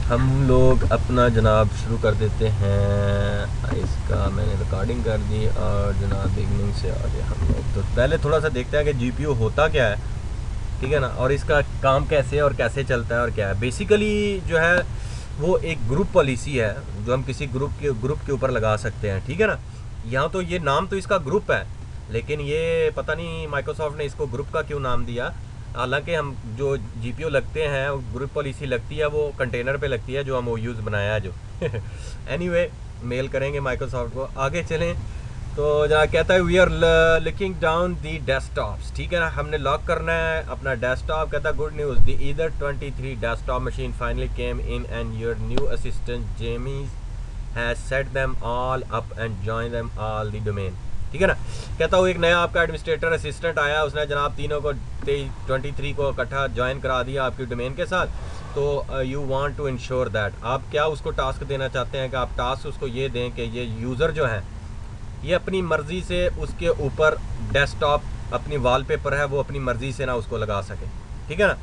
हम लोग अपना जनाब शुरू कर देते हैं। इसका मैंने रिकॉर्डिंग कर दी और जनाब बिगनिंग से आ गया हम लोग। तो पहले थोड़ा सा देखते हैं कि जीपीयू होता क्या है, ठीक है ना, और इसका काम कैसे और कैसे चलता है और क्या है। बेसिकली जो है वो एक ग्रुप पॉलिसी है जो हम किसी ग्रुप के ऊपर लगा सकते हैं, ठीक है ना। यहाँ तो ये नाम तो इसका ग्रुप है, लेकिन ये पता नहीं माइक्रोसॉफ्ट ने इसको ग्रुप का क्यों नाम दिया। हालांकि हम जो जीपीयू लगते हैं ग्रुप पॉलिसी लगती है वो कंटेनर पे लगती है जो हम ओयूज़ बनाया है जो एनीवे मेल करेंगे माइक्रोसॉफ्ट को। आगे चलें तो जहाँ कहता है we are looking down the desktops, ठीक है ना, हमने लॉक करना है अपना डेस्कटॉप। कहता है good news the either 23 desktop machine finally came in and your new assistant Jamie's has set them all up and join them all the domain, ठीक है ना। कहता हूँ एक नया आपका एडमिनिस्ट्रेटर असिस्टेंट आया, उसने जनाब तीनों को 23 को इकट्ठा ज्वाइन करा दिया आपकी डोमेन के साथ। तो you want to ensure that, आप क्या उसको टास्क देना चाहते हैं कि आप टास्क उसको ये दें कि ये यूज़र जो है ये अपनी मर्ज़ी से उसके ऊपर डेस्कटॉप अपनी वॉलपेपर है वो अपनी मर्ज़ी से ना उसको लगा सके, ठीक है ना।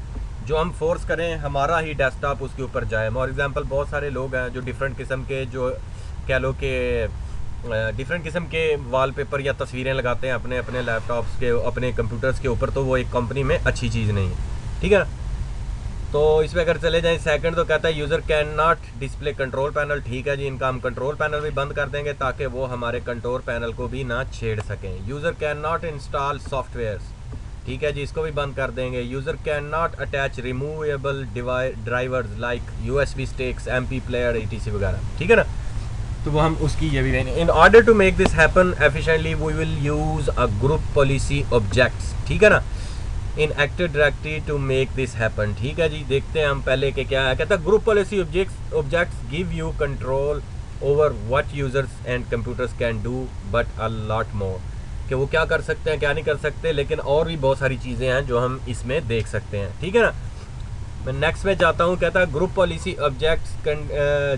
जो हम फोर्स करें हमारा ही डेस्कटॉप उसके ऊपर जाए। फॉर एग्जांपल बहुत सारे लोग हैं जो डिफरेंट किस्म के जो कह लो कि डिफरेंट किस्म के वॉलपेपर या तस्वीरें लगाते हैं अपने अपने लैपटॉप्स के अपने कंप्यूटर्स के ऊपर, तो वो एक कंपनी में अच्छी चीज़ नहीं है, ठीक है ना। तो इसमें अगर चले जाएं सेकंड तो कहता है user can not display control panel, ठीक है जी, इनका हम कंट्रोल पैनल भी बंद कर देंगे ताकि वो हमारे कंट्रोल पैनल को भी ना छेड़ सकें। User can not install softwares, ठीक है जी, इसको भी बंद कर देंगे। User can not attach removable drivers like USB sticks, MP player, etc वगैरह, ठीक है ना। तो वो हम उसकी ये भी देंगे। In order to make this happen efficiently we will use a group policy objects, ठीक है ना, in active directory to make this happen, ठीक है जी। देखते हैं हम पहले के क्या है। कहता है group policy objects give you control over what users and computers can do but a lot more, कि वो क्या कर सकते हैं क्या नहीं कर सकते, लेकिन और भी बहुत सारी चीज़ें हैं जो हम इसमें देख सकते हैं, ठीक है ना। मैं नेक्स्ट में जाता हूँ। कहता है ग्रुप पॉलिसी ऑब्जेक्ट्स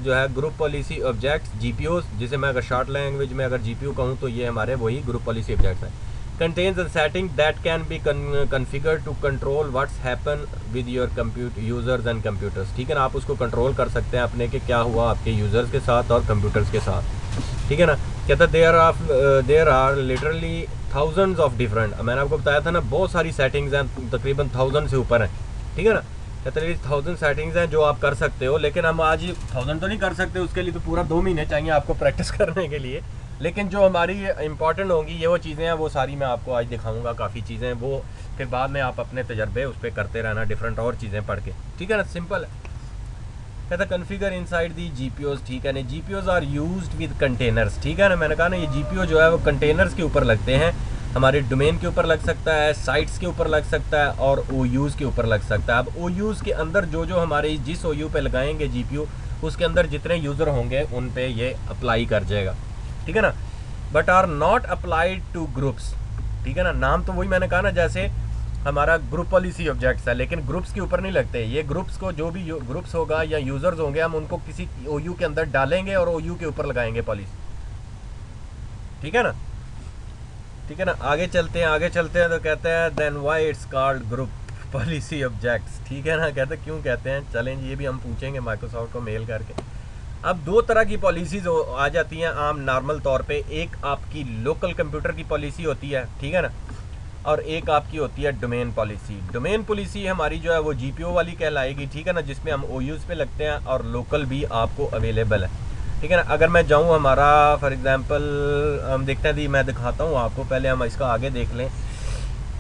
जो है ग्रुप पॉलिसी ऑब्जेक्ट्स जीपीओ, जिसे मैं अगर शॉर्ट लैंग्वेज में अगर जीपीओ कहूँ तो ये हमारे वही ग्रुप पॉलिसी ऑब्जेक्ट्स हैं। Contains a setting that can be configure to control what's happen with your computer users and computers, ठीक है ना। आप उसको कंट्रोल कर सकते हैं अपने के क्या हुआ आपके यूजर्स के साथ और कंप्यूटर्स के साथ, ठीक है ना। कहता है there are literally thousands of different, मैंने आपको बताया था ना बहुत सारी सेटिंग्स हैं, तकरीबन 1000 से ऊपर हैं, ठीक है ना। कहते हैं 1000 सेटिंग्स हैं जो आप कर सकते हो, लेकिन हम आज 1000 तो नहीं कर सकते, उसके लिए तो पूरा 2 महीने चाहिए आपको प्रैक्टिस करने के लिए। लेकिन जो हमारी इंपॉर्टेंट होंगी ये वो चीज़ें हैं वो सारी मैं आपको आज दिखाऊंगा। काफ़ी चीज़ें वो फिर बाद में आप अपने तजर्बे उस पर करते रहना डिफरेंट और चीज़ें पढ़ के, ठीक है ना, सिंपल है। कहता है कन्फिगर इनसाइड दी जीपीओज, ठीक है ना। जीपीओज आर यूज्ड विद कंटेनर्स, ठीक है ना। मैंने कहा ना ये जीपीओ जो है वो कंटेनर्स के ऊपर लगते हैं, हमारे डोमेन के ऊपर लग सकता है, साइट्स के ऊपर लग सकता है और ओयूज़ के ऊपर लग सकता है। अब ओयूज़ के अंदर जो जो हमारे जिस ओयू पे लगाएंगे जीपीयू उसके अंदर जितने यूज़र होंगे उन पे ये अप्लाई कर जाएगा, ठीक है ना। But are not applied to groups, ठीक है ना। नाम तो वही मैंने कहा ना जैसे हमारा ग्रुप पॉलिसी ऑब्जेक्ट्स है, लेकिन ग्रुप्स के ऊपर नहीं लगते। ये ग्रुप्स को जो भी ग्रुप्स होगा या यूज़र्स होंगे हम उनको किसी ओयू के अंदर डालेंगे और ओयू के ऊपर लगाएंगे पॉलिसी, ठीक है ना, ठीक है ना। आगे चलते हैं तो कहते हैं then why it's called group policy objects, ठीक है ना। कहते हैं क्यों कहते हैं, चलें ये भी हम पूछेंगे माइक्रोसॉफ्ट को मेल करके। अब दो तरह की पॉलिसीज आ जाती हैं आम नॉर्मल तौर पे, एक आपकी लोकल कंप्यूटर की पॉलिसी होती है, ठीक है ना, और एक आपकी होती है डोमेन पॉलिसी। डोमेन पॉलिसी हमारी जो है वो जीपीओ वाली कहलाएगी, ठीक है ना, जिसमें हम ओयूज़ पे लगते हैं और लोकल भी आपको अवेलेबल है, ठीक है ना। अगर मैं जाऊँ हमारा फॉर एग्जांपल हम देखते हैं जी, मैं दिखाता हूँ आपको, पहले हम इसका आगे देख लें।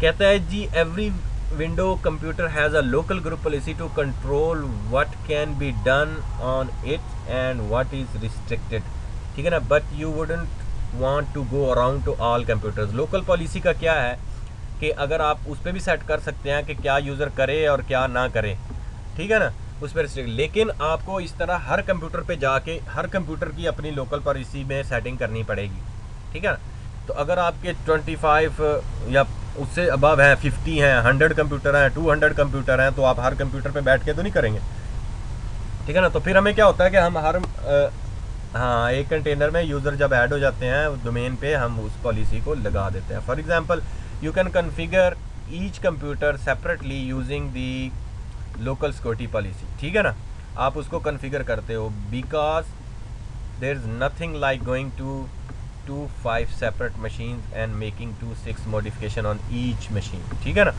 कहता है जी every window computer has a local group policy to control what can be done on it and what is restricted, ठीक है ना, but you wouldn't want to go around to all computers. Local policy का क्या है कि अगर आप उस पर भी सेट कर सकते हैं कि क्या यूज़र करे और क्या ना करे, ठीक है ना, उस पर रिस्ट्रिक्ट, लेकिन आपको इस तरह हर कंप्यूटर पे जाके हर कंप्यूटर की अपनी लोकल पॉलिसी में सेटिंग करनी पड़ेगी, ठीक है ना। तो अगर आपके 25 या उससे अबव हैं, 50 हैं, 100 कंप्यूटर हैं, 200 कंप्यूटर हैं, तो आप हर कंप्यूटर पे बैठ के तो नहीं करेंगे, ठीक है ना। तो फिर हमें क्या होता है कि हम हर हाँ एक कंटेनर में यूज़र जब ऐड हो जाते हैं डोमेन पे हम उस पॉलिसी को लगा देते हैं। For example you can configure each computer separately using the local security policy, ठीक है ना। आप उसको कॉन्फ़िगर करते हो, because there is nothing like going to 5 separate machine and making 6 modification on each machine, ठीक है ना।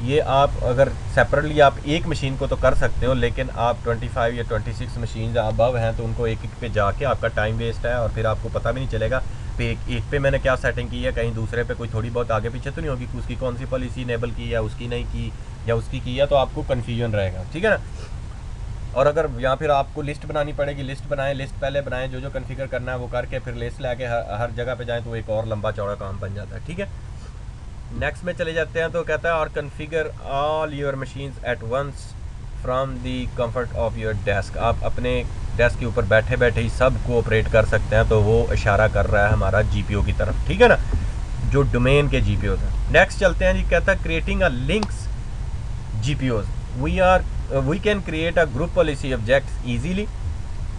ये आप अगर सेपरेटली आप एक मशीन को तो कर सकते हो, लेकिन आप 25 या 26 मशीन अबव हैं तो उनको एक एक पे जाके आपका टाइम वेस्ट है, और फिर आपको पता भी नहीं चलेगा पे एक पे मैंने क्या सेटिंग की है, कहीं दूसरे पे कोई थोड़ी बहुत आगे पीछे तो नहीं होगी, उसकी कौन सी पॉलिसी इनेबल की या उसकी नहीं की या उसकी की है, तो आपको कन्फ्यूजन रहेगा, ठीक है ना। और अगर या फिर आपको लिस्ट बनानी पड़ेगी, लिस्ट बनाएं, लिस्ट पहले बनाएं, जो जो कन्फिगर करना है वो करके फिर लिस्ट लाके हर जगह पे जाएं तो एक और लंबा चौड़ा काम बन जाता है, ठीक है। नेक्स्ट में चले जाते हैं तो कहता है और configure all your machines at once from the comfort of your desk. आप अपने डेस्क के ऊपर बैठे बैठे ही सब को ऑपरेट कर सकते हैं, तो वो इशारा कर रहा है हमारा जीपीओ की तरफ, ठीक है ना, जो डोमेन के जीपीओ हैं। नेक्स्ट चलते हैं जी, कहता है creating a links GPOs, we can create a group policy objects easily,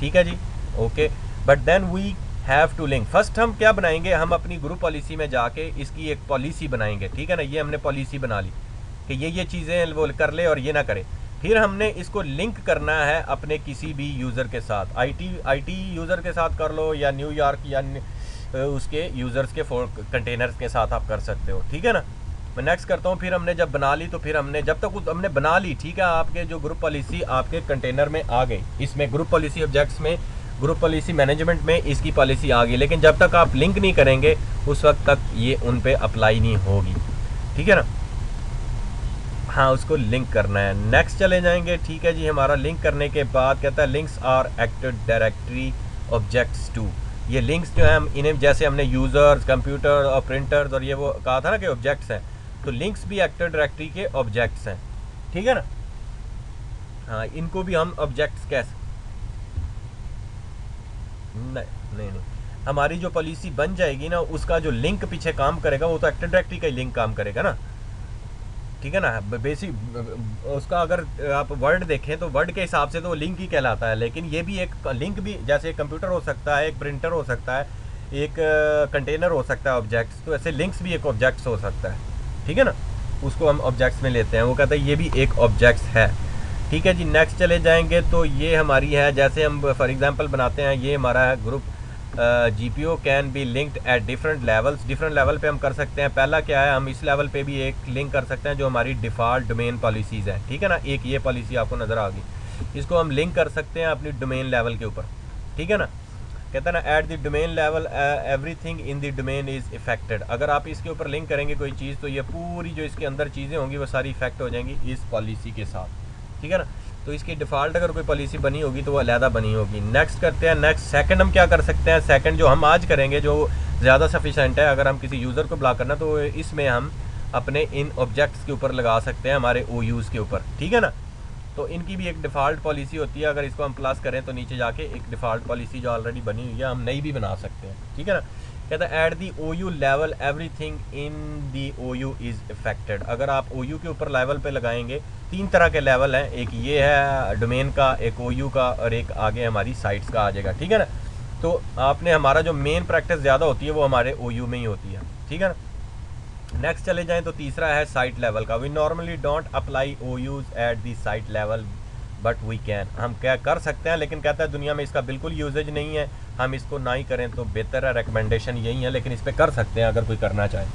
ठीक है जी, okay, but then we have to link. First हम क्या बनाएंगे, हम अपनी ग्रुप पॉलिसी में जाके इसकी एक पॉलिसी बनाएंगे, ठीक है ना। ये हमने पॉलिसी बना ली कि ये चीज़ें वो कर ले और ये ना करे। फिर हमने इसको लिंक करना है अपने किसी भी यूज़र के साथ, आईटी यूज़र के साथ कर लो या न्यूयॉर्क या उसके यूज़र्स के कंटेनर्स के साथ आप कर सकते हो, ठीक है ना। मैं नेक्स्ट करता हूँ। फिर हमने जब बना ली तो फिर हमने जब तक हमने बना ली, ठीक है, आपके जो ग्रुप पॉलिसी आपके कंटेनर में आ गई, इसमें ग्रुप पॉलिसी ऑब्जेक्ट्स में ग्रुप पॉलिसी मैनेजमेंट में इसकी पॉलिसी आ गई, लेकिन जब तक आप लिंक नहीं करेंगे उस वक्त तक ये उन पे अप्लाई नहीं होगी, ठीक है ना। हाँ, उसको लिंक करना है। नेक्स्ट चले जाएंगे, ठीक है जी। हमारा लिंक करने के बाद कहता है links are active directory objects too. ये लिंक्स जो है हम इन्हें जैसे हमने यूज़र्स, कंप्यूटर और प्रिंटर्स और ये वो कहा था ना कि ऑब्जेक्ट्स हैं, तो लिंक्स भी एक्टिव डायरेक्टरी के ऑब्जेक्ट्स हैं, ठीक है ना। हाँ, इनको भी हम ऑब्जेक्ट्स कैसे नहीं, हमारी जो पॉलिसी बन जाएगी ना उसका जो लिंक पीछे काम करेगा वो तो एक्टिव डायरेक्टरी का ही लिंक काम करेगा ना, ठीक है ना। बेसिक उसका अगर आप वर्ड देखें तो वर्ड के हिसाब से तो वो लिंक ही कहलाता है, लेकिन ये भी एक लिंक भी, जैसे एक कंप्यूटर हो सकता है, एक प्रिंटर हो सकता है, एक कंटेनर हो सकता है ऑब्जेक्ट्स, तो ऐसे लिंक्स भी एक ऑब्जेक्ट्स हो सकता है, ठीक है ना। उसको हम ऑब्जेक्ट्स में लेते हैं, वो कहता है ये भी एक ऑब्जेक्ट्स है, ठीक है जी। नेक्स्ट चले जाएंगे तो ये हमारी है, जैसे हम फॉर एग्जांपल बनाते हैं, ये हमारा है group GPO can be linked at different levels. Different level पे हम कर सकते हैं। पहला क्या है, हम इस लेवल पे भी एक लिंक कर सकते हैं जो हमारी डिफ़ॉल्ट डोमेन पॉलिसीज़ है, ठीक है ना। एक ये पॉलिसी आपको नज़र आ गई, इसको हम लिंक कर सकते हैं अपनी डोमेन लेवल के ऊपर, ठीक है ना। कहता है ना at the domain level everything in the domain is affected. अगर आप इसके ऊपर लिंक करेंगे कोई चीज़ तो ये पूरी जो इसके अंदर चीज़ें होंगी वो सारी इफेक्ट हो जाएंगी इस पॉलिसी के साथ, ठीक है ना। तो इसकी डिफ़ॉल्ट अगर कोई पॉलिसी बनी होगी तो वो अलहदा बनी होगी। नेक्स्ट करते हैं। नेक्स्ट सेकंड हम क्या कर सकते हैं, सेकंड जो हम आज करेंगे जो ज़्यादा सफिशेंट है, अगर हम किसी यूज़र को ब्लॉक करना तो इसमें हम अपने इन ऑब्जेक्ट्स के ऊपर लगा सकते हैं, हमारे OUs के ऊपर, ठीक है ना। तो इनकी भी एक डिफ़ॉल्ट पॉलिसी होती है, अगर इसको हम प्लस करें तो नीचे जाके एक डिफ़ॉल्ट पॉलिसी जो ऑलरेडी बनी हुई है हम नई भी बना सकते हैं, ठीक है ना। कहता है at the OU level everything in the OU is affected. अगर आप OU के ऊपर लेवल पे लगाएंगे, 3 तरह के लेवल हैं, एक ये है डोमेन का, एक OU का और एक आगे हमारी साइट्स का आ जाएगा, ठीक है ना। तो आपने हमारा जो मेन प्रैक्टिस ज़्यादा होती है वो हमारे OU में ही होती है, ठीक है ना। नेक्स्ट चले जाएँ तो तीसरा है साइट लेवल का। We normally don't apply OUs at the site level but we can. हम क्या कर सकते हैं, लेकिन कहता है दुनिया में इसका बिल्कुल यूजेज नहीं है, हम इसको ना ही करें तो बेहतर है, रिकमेंडेशन यही है, लेकिन इस पर कर सकते हैं अगर कोई करना चाहे,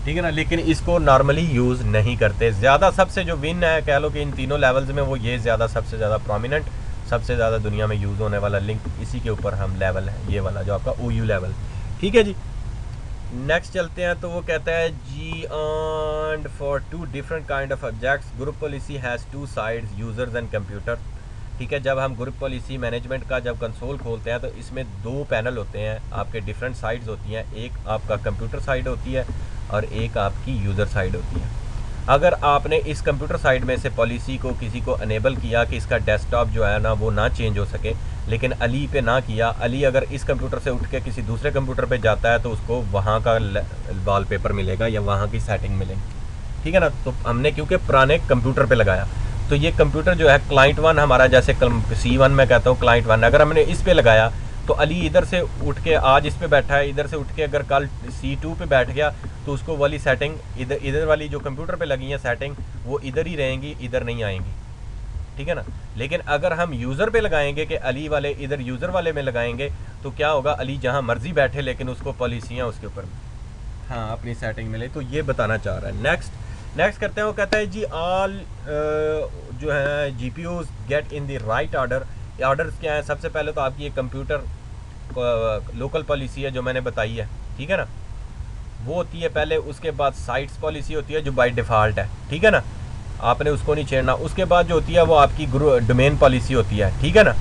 ठीक है ना। लेकिन इसको नॉर्मली यूज़ नहीं करते ज़्यादा। सबसे जो विन है कह लो कि इन तीनों लेवल्स में वो ये ज़्यादा सबसे ज़्यादा प्रोमिनेंट, सबसे ज़्यादा दुनिया में यूज़ होने वाला लिंक इसी के ऊपर हम लेवल है, ये वाला जो आपका OU लेवल, ठीक है जी। नेक्स्ट चलते हैं तो वो कहता है जी and for 2 different kind of objects group policy has 2 sides users and computer, ठीक है। जब हम ग्रुप पॉलिसी मैनेजमेंट का जब कंसोल खोलते हैं तो इसमें 2 पैनल होते हैं आपके, डिफरेंट साइड्स होती हैं, एक आपका कंप्यूटर साइड होती है और एक आपकी यूज़र साइड होती है। अगर आपने इस कंप्यूटर साइड में से पॉलिसी को किसी को अनेबल किया कि इसका डेस्कटॉप जो है ना वो ना चेंज हो सके, लेकिन अली पे ना किया, अली अगर इस कंप्यूटर से उठ के किसी दूसरे कंप्यूटर पे जाता है तो उसको वहाँ का वॉलपेपर मिलेगा या वहाँ की सेटिंग मिलेगी, ठीक है ना। तो हमने क्योंकि पुराने कंप्यूटर पे लगाया, तो ये कंप्यूटर जो है क्लाइंट 1 हमारा, जैसे C1 मैं कहता हूँ क्लाइंट 1, अगर हमने इस पे लगाया तो अली इधर से उठ के आज इस पे बैठा है, इधर से उठ के अगर कल C2 पे बैठ गया तो उसको वाली सेटिंग इधर वाली जो कंप्यूटर पे लगी है सेटिंग वो इधर ही रहेंगी, इधर नहीं आएंगी, ठीक है ना। लेकिन अगर हम यूज़र पे लगाएंगे कि अली वाले इधर यूज़र वाले में लगाएंगे तो क्या होगा, अली जहाँ मर्जी बैठे लेकिन उसको पॉलिसियाँ उसके ऊपर हाँ अपनी सेटिंग मिले। तो ये बताना चाह रहा है। नेक्स्ट करते हैं। वो कहता है जी ऑल जो है G P use get in the right order. Orders क्या है, सबसे पहले तो आपकी ये कंप्यूटर लोकल पॉलिसी है जो मैंने बताई है, ठीक है ना, वो होती है पहले। उसके बाद साइट्स पॉलिसी होती है जो बाय डिफ़ॉल्ट है, ठीक है ना, आपने उसको नहीं छेड़ना। उसके बाद जो होती है वो आपकी डोमेन पॉलिसी होती है, ठीक है ना,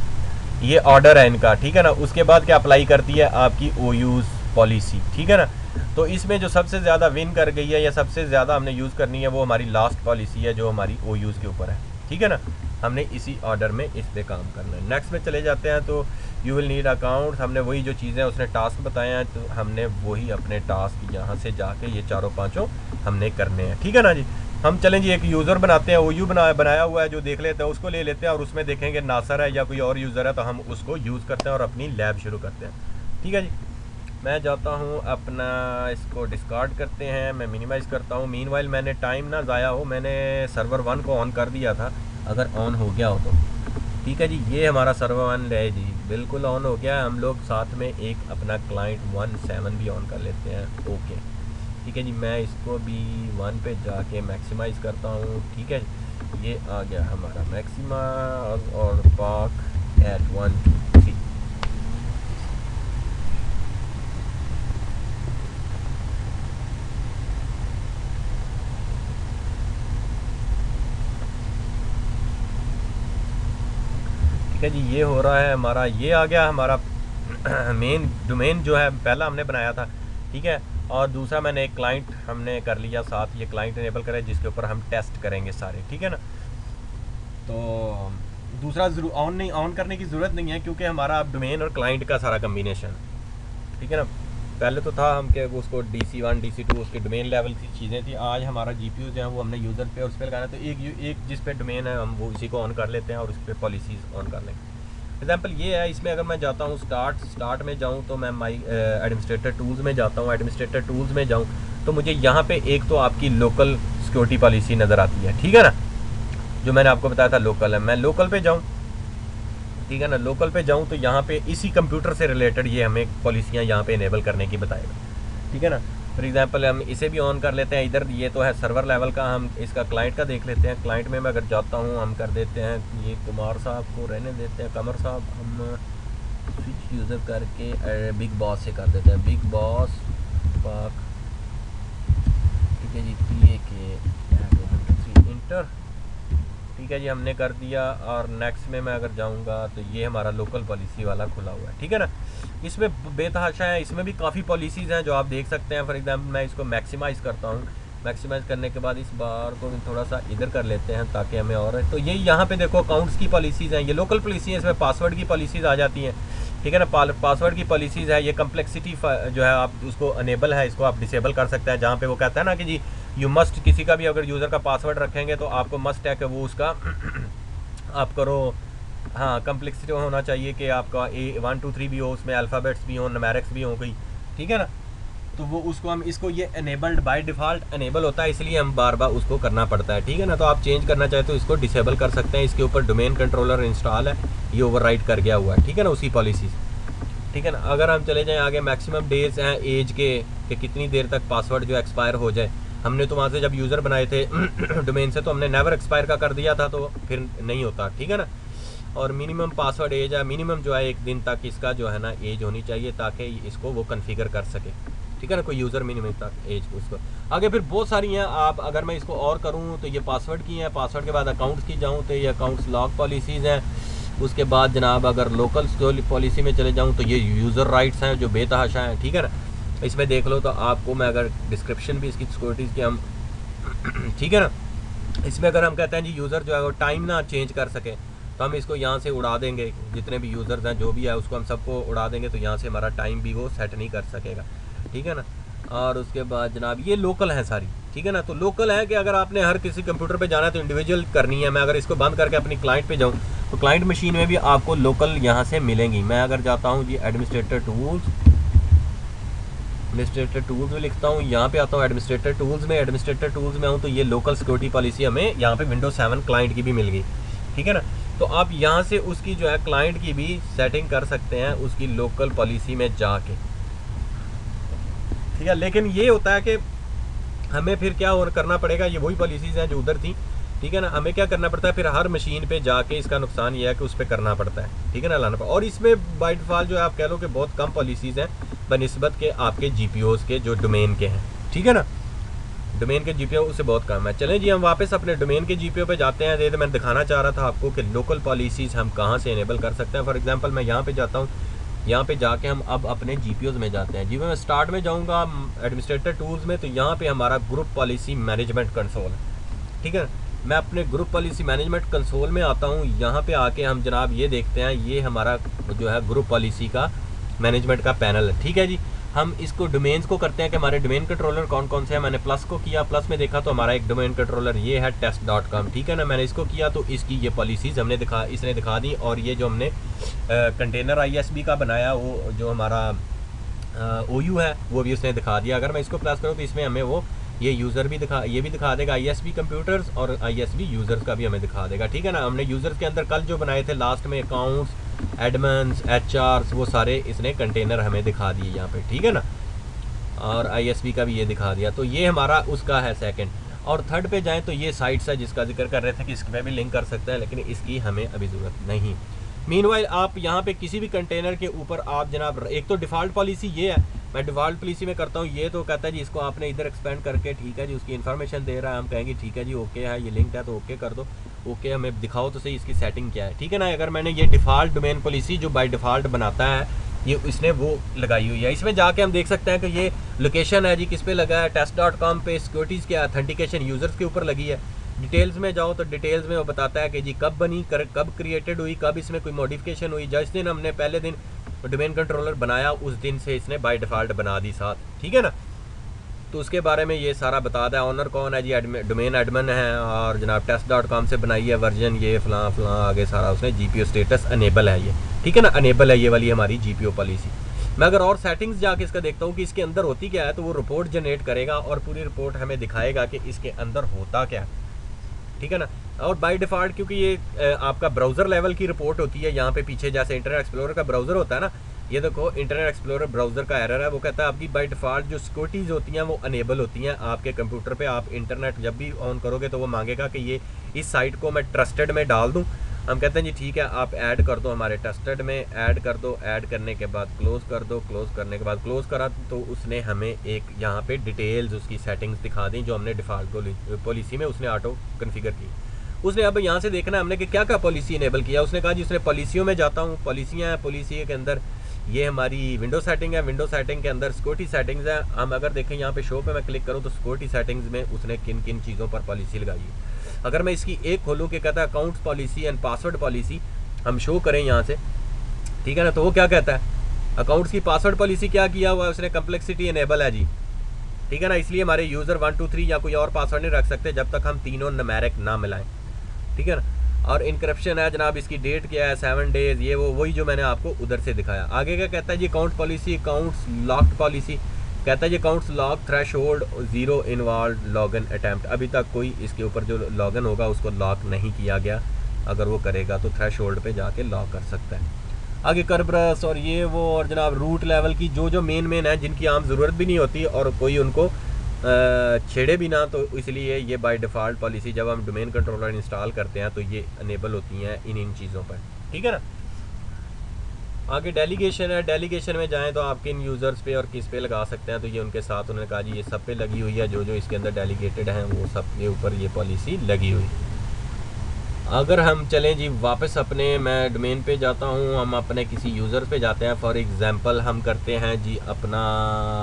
ये ऑर्डर है इनका, ठीक है ना। उसके बाद क्या अप्लाई करती है आपकी ओ यूज़ पॉलिसी, ठीक है ना। तो इसमें जो सबसे ज़्यादा विन कर गई है या सबसे ज़्यादा हमने यूज़ करनी है वो हमारी लास्ट पॉलिसी है जो हमारी ओ यूज़ के ऊपर है, ठीक है ना। हमने इसी ऑर्डर में इस पे काम करना है। नेक्स्ट में चले जाते हैं। तो यू विल नीड अकाउंट, हमने वही जो चीज़ें उसने टास्क बताए हैं तो हमने वही अपने टास्क यहाँ से जाके ये चारों पाँचों हमने करने हैं, ठीक है ना जी। हम चलें जी, एक यूज़र बनाते हैं, OU बनाया हुआ है जो देख लेते हैं, उसको ले लेते हैं और उसमें देखेंगे नासर है या कोई और यूज़र है तो हम उसको यूज़ करते हैं और अपनी लैब शुरू करते हैं, ठीक है जी। मैं जाता हूँ अपना, इसको डिस्कार्ड करते हैं, मैं मिनिमाइज़ करता हूँ। मीनवाइल मैंने टाइम ना ज़ाया हो, मैंने सर्वर 1 को ऑन कर दिया था, अगर ऑन हो गया हो तो ठीक है जी। ये हमारा सर्वर 1 है जी, बिल्कुल ऑन हो गया है। हम लोग साथ में एक अपना क्लाइंट 17 भी ऑन कर लेते हैं, ओके ठीक है जी। मैं इसको भी 1 पे जाके मैक्सिमाइज़ करता हूँ, ठीक है। ये आ गया हमारा मैक्सिमा और पाक एट 1 2 3। ठीक है जी, ये हो रहा है हमारा, ये आ गया हमारा मेन डोमेन जो है पहला हमने बनाया था, ठीक है। और दूसरा मैंने एक क्लाइंट हमने कर लिया साथ, ये क्लाइंट इनेबल करें जिसके ऊपर हम टेस्ट करेंगे सारे, ठीक है ना। तो दूसरा ऑन करने की ज़रूरत नहीं है क्योंकि हमारा अब डोमेन और क्लाइंट का सारा कम्बिनेशन, ठीक है ना। पहले तो था हम क्या उसको DC1 DC2 उसके डोमेन लेवल की चीज़ें थी। आज हमारा GPU जो है वो हमने यूज़र पे और उस पर लगाना है। तो एक जिस पे डोमेन है हम वो इसी को ऑन कर लेते हैं और उस पर पॉलिसीज़ ऑन कर लेंगे। एग्जाम्पल ये है, इसमें अगर मैं जाता हूँ स्टार्ट में जाऊँ तो मैं माई एडमिनिस्ट्रेटर टूल्स में जाता हूँ। एडमिनिस्ट्रेटर टूल्स में जाऊँ तो मुझे यहाँ पे एक तो आपकी लोकल सिक्योरिटी पॉलिसी नज़र आती है, ठीक है ना, जो मैंने आपको बताया था लोकल है। मैं लोकल पे जाऊँ, ठीक है ना, लोकल पे जाऊँ तो यहाँ पे इसी कंप्यूटर से रिलेटेड ये हमें पॉलिसियाँ यहाँ पे इनेबल करने की बताएगा, ठीक है ना। फॉर एग्जांपल हम इसे भी ऑन कर लेते हैं। इधर ये तो है सर्वर लेवल का, हम इसका क्लाइंट का देख लेते हैं। क्लाइंट में मैं अगर जाता हूँ हम कर देते हैं, ये कुमार साहब को रहने देते हैं, कमर साहब, हम स्विच यूज़र करके बिग बॉस से कर देते हैं, बिग बॉस पाक, ठीक है जी। PAK इंटर, ठीक है जी, हमने कर दिया। और नेक्स्ट में मैं अगर जाऊंगा तो ये हमारा लोकल पॉलिसी वाला खुला हुआ है, ठीक है ना। इसमें बेतहाशा है, इसमें भी काफ़ी पॉलिसीज़ हैं जो आप देख सकते हैं। फॉर एग्जांपल मैं इसको मैक्सिमाइज़ करता हूँ। मैक्सिमाइज़ करने के बाद इस बार को थोड़ा सा इधर कर लेते हैं ताकि हमें और, तो ये यहाँ पे देखो अकाउंट्स की पॉलिसीज़ हैं, ये लोकल पॉलिसी है, इसमें पासवर्ड की पॉलिसीज़ आ जाती हैं, ठीक है ना। पासवर्ड की पॉलिसीज़ है, ये कम्प्लेक्सिटी जो है आप उसको अनेबल है, इसको आप डिसेबल कर सकते हैं। जहाँ पे वो कहता है ना कि जी यू मस्ट, किसी का भी अगर यूज़र का पासवर्ड रखेंगे तो आपको मस्ट है कि वो उसका आप करो, हाँ, कम्प्लेक्सिटी होना चाहिए कि आपका 1 2 3 भी हो, उसमें अल्फ़ाबेट्स भी हो, न्यूमेरिक्स भी हो गई, ठीक है ना। तो वो उसको हम इसको ये अनेबल्ड बाय डिफ़ॉल्ट अनेबल होता है, इसलिए हम बार बार उसको करना पड़ता है, ठीक है ना। तो आप चेंज करना चाहे तो इसको डिसेबल कर सकते हैं। इसके ऊपर डोमेन कंट्रोलर इंस्टॉल है, ये ओवरराइड कर गया हुआ है, ठीक है ना, उसी पॉलिसी, ठीक है ना। अगर हम चले जाएँ आगे, मैक्सिमम डेज हैं एज के कि कितनी देर तक पासवर्ड जो एक्सपायर हो जाए। हमने तो वहाँ से जब यूज़र बनाए थे डोमेन से तो हमने नेवर एक्सपायर का कर दिया था, तो फिर नहीं होता, ठीक है ना। और मिनिमम पासवर्ड एज है, मिनिमम जो है 1 दिन तक इसका जो है ना एज होनी चाहिए ताकि इसको वो कन्फिगर कर सके, ठीक है ना, कोई यूज़र मिनिमम तक एज उसको। आगे फिर बहुत सारी हैं, आप अगर मैं इसको और करूँ तो ये पासवर्ड की हैं। पासवर्ड के बाद अकाउंट्स की जाऊँ तो ये अकाउंट्स लॉक पॉलिसीज़ हैं। उसके बाद जनाब अगर लोकल पॉलिसी में चले जाऊँ तो ये यूज़र राइट्स हैं जो बेतहाशा हैं, ठीक है ना। इसमें देख लो तो आपको मैं अगर डिस्क्रिप्शन भी इसकी सिक्योरिटीज़ की हम ठीक है ना, इसमें अगर हम कहते हैं जी यूज़र जो है वो टाइम ना चेंज कर सके तो हम इसको यहाँ से उड़ा देंगे। जितने भी यूज़र्स हैं जो भी है उसको हम सबको उड़ा देंगे, तो यहाँ से हमारा टाइम भी वो सेट नहीं कर सकेगा, ठीक है ना। और उसके बाद जनाब ये लोकल है सारी, ठीक है ना। तो लोकल है कि अगर आपने हर किसी कंप्यूटर पे जाना है तो इंडिविजुअल करनी है। मैं अगर इसको बंद करके अपनी क्लाइंट पे जाऊँ तो क्लाइंट मशीन में भी आपको लोकल यहाँ से मिलेंगी। मैं अगर जाता हूँ जी एडमिनिस्ट्रेटर टूल्स में लिखता हूँ, यहाँ पे आता हूँ एडमिनिस्ट्रेटर टूल्स में। एडमिनिस्ट्रेटर टूल्स में हूँ तो ये लोकल सिक्योरिटी पॉलिसी हमें यहाँ पे विंडोज 7 क्लाइंट की भी मिल गई, ठीक है ना। तो आप यहाँ से उसकी जो है क्लाइंट की भी सेटिंग कर सकते हैं उसकी लोकल पॉलिसी में जाके, ठीक है। लेकिन ये होता है कि हमें फिर क्या करना पड़ेगा, ये वही पॉलिसीज़ हैं जो उधर थी, ठीक है ना। हमें क्या करना पड़ता है फिर हर मशीन पे जाके, इसका नुकसान ये है कि उस पर करना पड़ता है, ठीक है ना, लाना पड़ता है। और इसमें बाय डिफ़ॉल्ट जो है आप कह लो कि बहुत कम पॉलिसीज़ हैं बनिस्बत के आपके GPOs के जो डोमेन के हैं, ठीक है ना। डोमेन के GPO उससे बहुत कम है। चलें जी हम वापस अपने डोमेन के GPO पे जाते हैं। ये तो मैं दिखाना चाह रहा था आपको कि लोकल पॉलिसीज़ हम कहाँ से इनेबल कर सकते हैं। फॉर एग्जांपल मैं यहाँ पे जाता हूँ, यहाँ पे जाके हम अब अपने GPOs में जाते हैं जी। मैं स्टार्ट में जाऊँगा एडमिनिस्ट्रेटर टूल्स में, तो यहाँ पे हमारा ग्रुप पॉलिसी मैनेजमेंट कंसोल है, ठीक है। मैं अपने ग्रुप पॉलिसी मैनेजमेंट कंसोल में आता हूँ। यहाँ पे आके हम जनाब ये देखते हैं, ये हमारा जो है ग्रुप पॉलिसी का मैनेजमेंट का पैनल है, ठीक है जी। हम इसको डोमेन्स को करते हैं कि हमारे डोमेन कंट्रोलर कौन कौन से हैं। मैंने प्लस को किया, प्लस में देखा तो हमारा एक डोमेन कंट्रोलर ये है test.com, ठीक है ना। मैंने इसको किया तो इसकी ये पॉलिसीज़ हमने इसने दिखा दी। और ये जो हमने कंटेनर ISB का बनाया, वो जो हमारा OU है वो भी उसने दिखा दिया। अगर मैं इसको प्लस करूँ तो इसमें हमें वो ये यूज़र भी ये भी दिखा देगा, ISB कंप्यूटर्स और ISB यूज़र्स का भी हमें दिखा देगा, ठीक है ना। हमने यूज़र्स के अंदर कल जो बनाए थे लास्ट में अकाउंट्स, एडमन्स, HRs, वो सारे इसने कंटेनर हमें दिखा दिए यहाँ पे, ठीक है ना। और ISB का भी ये दिखा दिया। तो ये हमारा उसका है सेकंड। और थर्ड पे जाएं तो ये साइट्स है जिसका जिक्र कर रहे थे कि इसमें भी लिंक कर सकते हैं, लेकिन इसकी हमें अभी ज़रूरत नहीं। मीनवाइल आप यहाँ पे किसी भी कंटेनर के ऊपर आप जनाब, एक तो डिफ़ॉल्ट पॉलिसी ये है, मैं डिफ़ॉल्ट पॉलिसी में करता हूँ। ये तो कहता है जी इसको आपने इधर एक्सपेंड करके, ठीक है जी, उसकी इन्फॉर्मेशन दे रहा है। हम कहेंगे ठीक है जी ओके है, ये लिंक्ड है तो ओके कर दो। ओके हमें दिखाओ तो सही इसकी सेटिंग क्या है, ठीक है ना। अगर मैंने ये डिफ़ॉल्ट डोमेन पॉलिसी जो बाय डिफ़ॉल्ट बनाता है, ये इसने वो लगाई हुई है। इसमें जाके हम देख सकते हैं कि ये लोकेशन है जी किस पे लगा है, test.com पे। सिक्योरिटीज़ क्या, ऑथेंटिकेशन यूज़र्स के ऊपर लगी है। डिटेल्स में जाओ तो डिटेल्स में वो बताता है कि जी कब बनी, कब क्रिएटेड हुई, कब इसमें कोई मॉडिफिकेशन हुई। जिस दिन हमने पहले दिन डोमेन कंट्रोलर बनाया उस दिन से इसने बाय डिफ़ॉल्ट बना दी साथ, ठीक है ना। तो उसके बारे में ये सारा बता दें। ऑनर कौन है जी, डोमेन एडमिन है। और जनाब test.com से बनाई है, वर्जन ये फलां फलां आगे सारा उसने। GPO स्टेटस अनेबल है ये, ठीक है ना, अनेबल है ये वाली हमारी GPO पॉलिसी। मैं अगर और सेटिंग्स जाके इसका देखता हूँ कि इसके अंदर होती क्या है, तो वो रिपोर्ट जनरेट करेगा और पूरी रिपोर्ट हमें दिखाएगा कि इसके अंदर होता क्या है, ठीक है ना। और बाय डिफ़ॉल्ट क्योंकि ये आपका ब्राउज़र लेवल की रिपोर्ट होती है, यहाँ पे पीछे जैसे इंटरनेट एक्सप्लोरर का ब्राउज़र होता है ना, ये देखो इंटरनेट एक्सप्लोरर ब्राउज़र का एरर है। वो कहता है आपकी बाय डिफ़ॉल्ट जो सिक्योरिटीज़ होती हैं वो अनेबल होती हैं आपके कंप्यूटर पे। आप इंटरनेट जब भी ऑन करोगे तो वो मांगेगा कि ये इस साइट को मैं ट्रस्टेड में डाल दूँ। हम कहते हैं जी ठीक है, आप ऐड कर दो हमारे ट्रस्टेड में, ऐड कर दो। ऐड करने के बाद क्लोज़ कर दो, क्लोज़ करने के बाद क्लोज़ करा तो उसने हमें एक यहाँ पे डिटेल्स उसकी सेटिंग्स दिखा दी जो हमने डिफ़ॉल्ट पॉलिसी में उसने ऑटो कन्फिगर की। उसने अब यहाँ से देखना है हमने कि क्या क्या पॉलिसी इनेबल किया। उसने कहा जी उसने पॉलिसियों में जाता हूँ, पॉलिसियाँ हैं, पॉलिसी के अंदर ये हमारी विंडो सेटिंग है, विंडो सेटिंग के अंदर सिक्योरिटी सेटिंग्स है। हम अगर देखें यहाँ पे शो पे मैं क्लिक करूँ तो सिक्योरिटी सेटिंग्स में उसने किन किन चीज़ों पर पॉलिसी लगाई है। अगर मैं इसकी एक खोलूँ कि कहता है accounts policy and password policy, हम शो करें यहाँ से, ठीक है ना, तो वो क्या कहता है अकाउंट्स की पासवर्ड पॉलिसी क्या किया हुआ है उसने, कम्प्लेक्सिटी इनेबल है जी, ठीक है ना। इसलिए हमारे यूज़र 1 2 3 या कोई और पासवर्ड नहीं रख सकते जब तक हम तीनों न्यूमेरिक ना मिलाएं, ठीक है ना। और इनक्रप्शन है जनाब, इसकी डेट क्या है, 7 डेज़, ये वो वही जो मैंने आपको उधर से दिखाया। आगे क्या कहता है जी account policy, accounts locked policy, कहता है जी accounts lock threshold 0 involve login attempt. अभी तक कोई इसके ऊपर जो लॉगिन होगा उसको लॉक नहीं किया गया, अगर वो करेगा तो थ्रेशोल्ड पे जाके लॉक कर सकता है। आगे करब्रस और ये वो और जनाब रूट लेवल की जो मेन है जिनकी आम ज़रूरत भी नहीं होती और कोई उनको छेड़े भी ना, तो इसलिए ये बाय डिफ़ॉल्ट पॉलिसी जब हम डोमेन कंट्रोलर इंस्टॉल करते हैं तो ये अनेबल होती हैं इन चीज़ों पर, ठीक है ना। आगे डेलीगेशन है, डेलीगेशन में जाएं तो आप किन यूज़र्स पे और किस पे लगा सकते हैं, तो ये उनके साथ उन्होंने कहा जी ये सब पे लगी हुई है, जो इसके अंदर डेलीगेटेड हैं वो सब के ऊपर ये पॉलिसी लगी हुई। अगर हम चलें जी वापस अपने, मैं डोमेन पे जाता हूँ, हम अपने किसी यूज़र पे जाते हैं। फॉर एग्ज़ाम्पल हम करते हैं जी अपना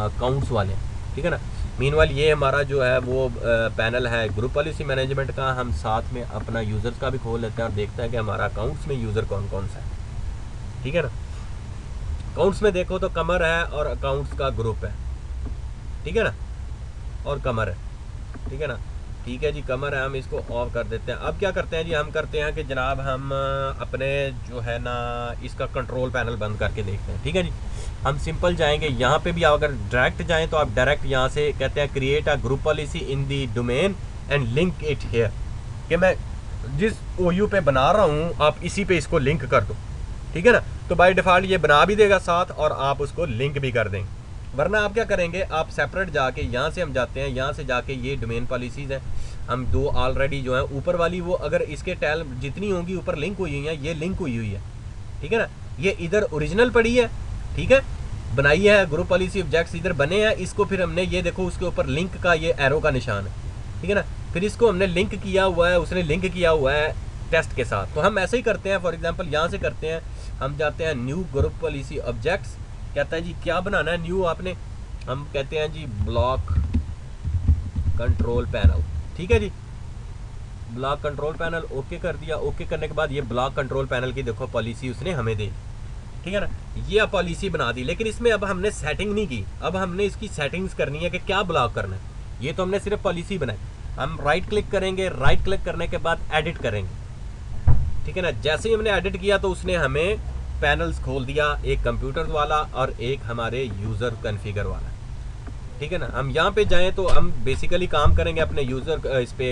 अकाउंट्स वाले, ठीक है ना। मीनवाइल ये हमारा जो है वो पैनल है ग्रुप पॉलिसी मैनेजमेंट का। हम साथ में अपना यूज़र्स का भी खोल लेते हैं और देखते हैं कि हमारा अकाउंट्स में यूज़र कौन कौन सा है, ठीक है ना। अकाउंट्स में देखो तो कमर है और अकाउंट्स का ग्रुप है, ठीक है ना, और कमर है, ठीक है ना। ठीक है जी, कमर है, हम इसको ऑफ कर देते हैं। अब क्या करते हैं जी, हम करते हैं कि जनाब हम अपने जो है ना इसका कंट्रोल पैनल बंद करके देखते हैं, ठीक है जी। हम सिंपल जाएंगे यहाँ पे भी, अगर डायरेक्ट जाएं तो आप डायरेक्ट यहाँ से कहते हैं create a group policy in the domain and link it here, कि मैं जिस OU पे बना रहा हूँ आप इसी पे इसको लिंक कर दो, ठीक है ना। तो बाय डिफ़ॉल्ट ये बना भी देगा साथ और आप उसको लिंक भी कर देंगे। वरना आप क्या करेंगे, आप सेपरेट जाके यहाँ से हम जाते हैं, यहाँ से जाके ये डोमेन पॉलिसीज़ हैं, हम दो ऑलरेडी जो है ऊपर वाली वो अगर इसके टैल जितनी होंगी ऊपर लिंक हुई हुई हैं, ये लिंक हुई हुई है, ठीक है ना। ये इधर ओरिजिनल पड़ी है, ठीक है, बनाई है, ग्रुप पॉलिसी ऑब्जेक्ट्स इधर बने हैं, इसको फिर हमने ये देखो उसके ऊपर लिंक का ये एरो का निशान है, ठीक है ना। फिर इसको हमने लिंक किया हुआ है, उसने लिंक किया हुआ है टेस्ट के साथ। तो हम ऐसे ही करते हैं, फॉर एग्जांपल यहाँ से करते हैं, हम जाते हैं न्यू ग्रुप पॉलिसी ऑब्जेक्ट्स, कहता है जी क्या बनाना है न्यू आपने, हम कहते हैं जी ब्लॉक कंट्रोल पैनल, ठीक है जी, ब्लॉक कंट्रोल पैनल ओके कर दिया। ओके करने के बाद ये ब्लॉक कंट्रोल पैनल की देखो पॉलिसी उसने हमें दे, ठीक है ना, ये पॉलिसी बना दी। लेकिन इसमें अब हमने सेटिंग नहीं की, अब हमने इसकी सेटिंग्स करनी है कि क्या ब्लॉक करना है। ये तो हमने सिर्फ पॉलिसी बनाई, हम राइट क्लिक करेंगे, राइट क्लिक करने के बाद एडिट करेंगे, ठीक है ना। जैसे ही हमने एडिट किया तो उसने हमें पैनल्स खोल दिया, एक कंप्यूटर वाला और एक हमारे यूज़र कॉन्फ़िगर वाला, ठीक है ना। हम यहाँ पे जाएं तो हम बेसिकली काम करेंगे अपने यूज़र इस पे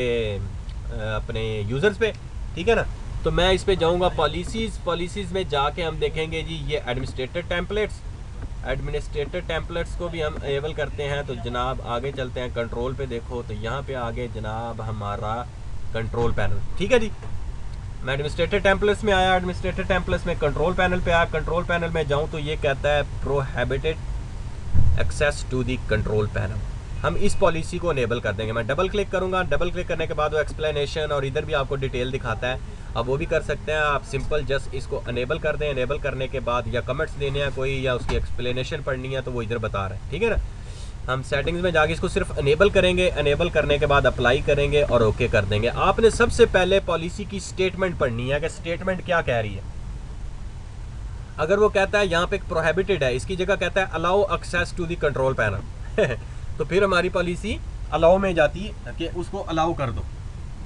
अपने यूज़र्स पे, ठीक है ना। तो मैं इस पे जाऊँगा पॉलिसीज़ में जाके हम देखेंगे जी ये एडमिनिस्ट्रेटर टेम्पलेट्स को भी हम एनेबल करते हैं। तो जनाब आगे चलते हैं, कंट्रोल पे देखो तो यहाँ पे आगे जनाब हमारा कंट्रोल पैनल, ठीक है जी। मैं एडमिनिस्ट्रेटर टेम्पलेट्स में आया, एडमिनिस्ट्रेटर टेम्पलेट्स में कंट्रोल पैनल पे आया, कंट्रोल पैनल में जाऊँ तो ये कहता है prohibited access to the control panel. हम इस पॉलिसी को अनेबल कर देंगे। मैं डबल क्लिक करूंगा, डबल क्लिक करने के बाद वो एक्सप्लेनेशन और इधर भी आपको डिटेल दिखाता है। अब वो भी कर सकते हैं आप, सिंपल जस्ट इसको अनेबल कर दें। अनेबल करने के बाद या कमेंट्स देने हैं कोई या उसकी एक्सप्लेनेशन पढ़नी है तो वो इधर बता रहे हैं, ठीक है ना। हम सेटिंग्स में जाके इसको सिर्फ अनेबल करेंगे, अनेबल करने के बाद अप्लाई करेंगे और ओके कर देंगे। आपने सबसे पहले पॉलिसी की स्टेटमेंट पढ़नी है कि स्टेटमेंट क्या कह रही है। अगर वो कहता है यहाँ पे प्रोहिबिटेड है, इसकी जगह कहता है allow access to the control panel तो फिर हमारी पॉलिसी अलाउ में जाती है कि उसको अलाउ कर दो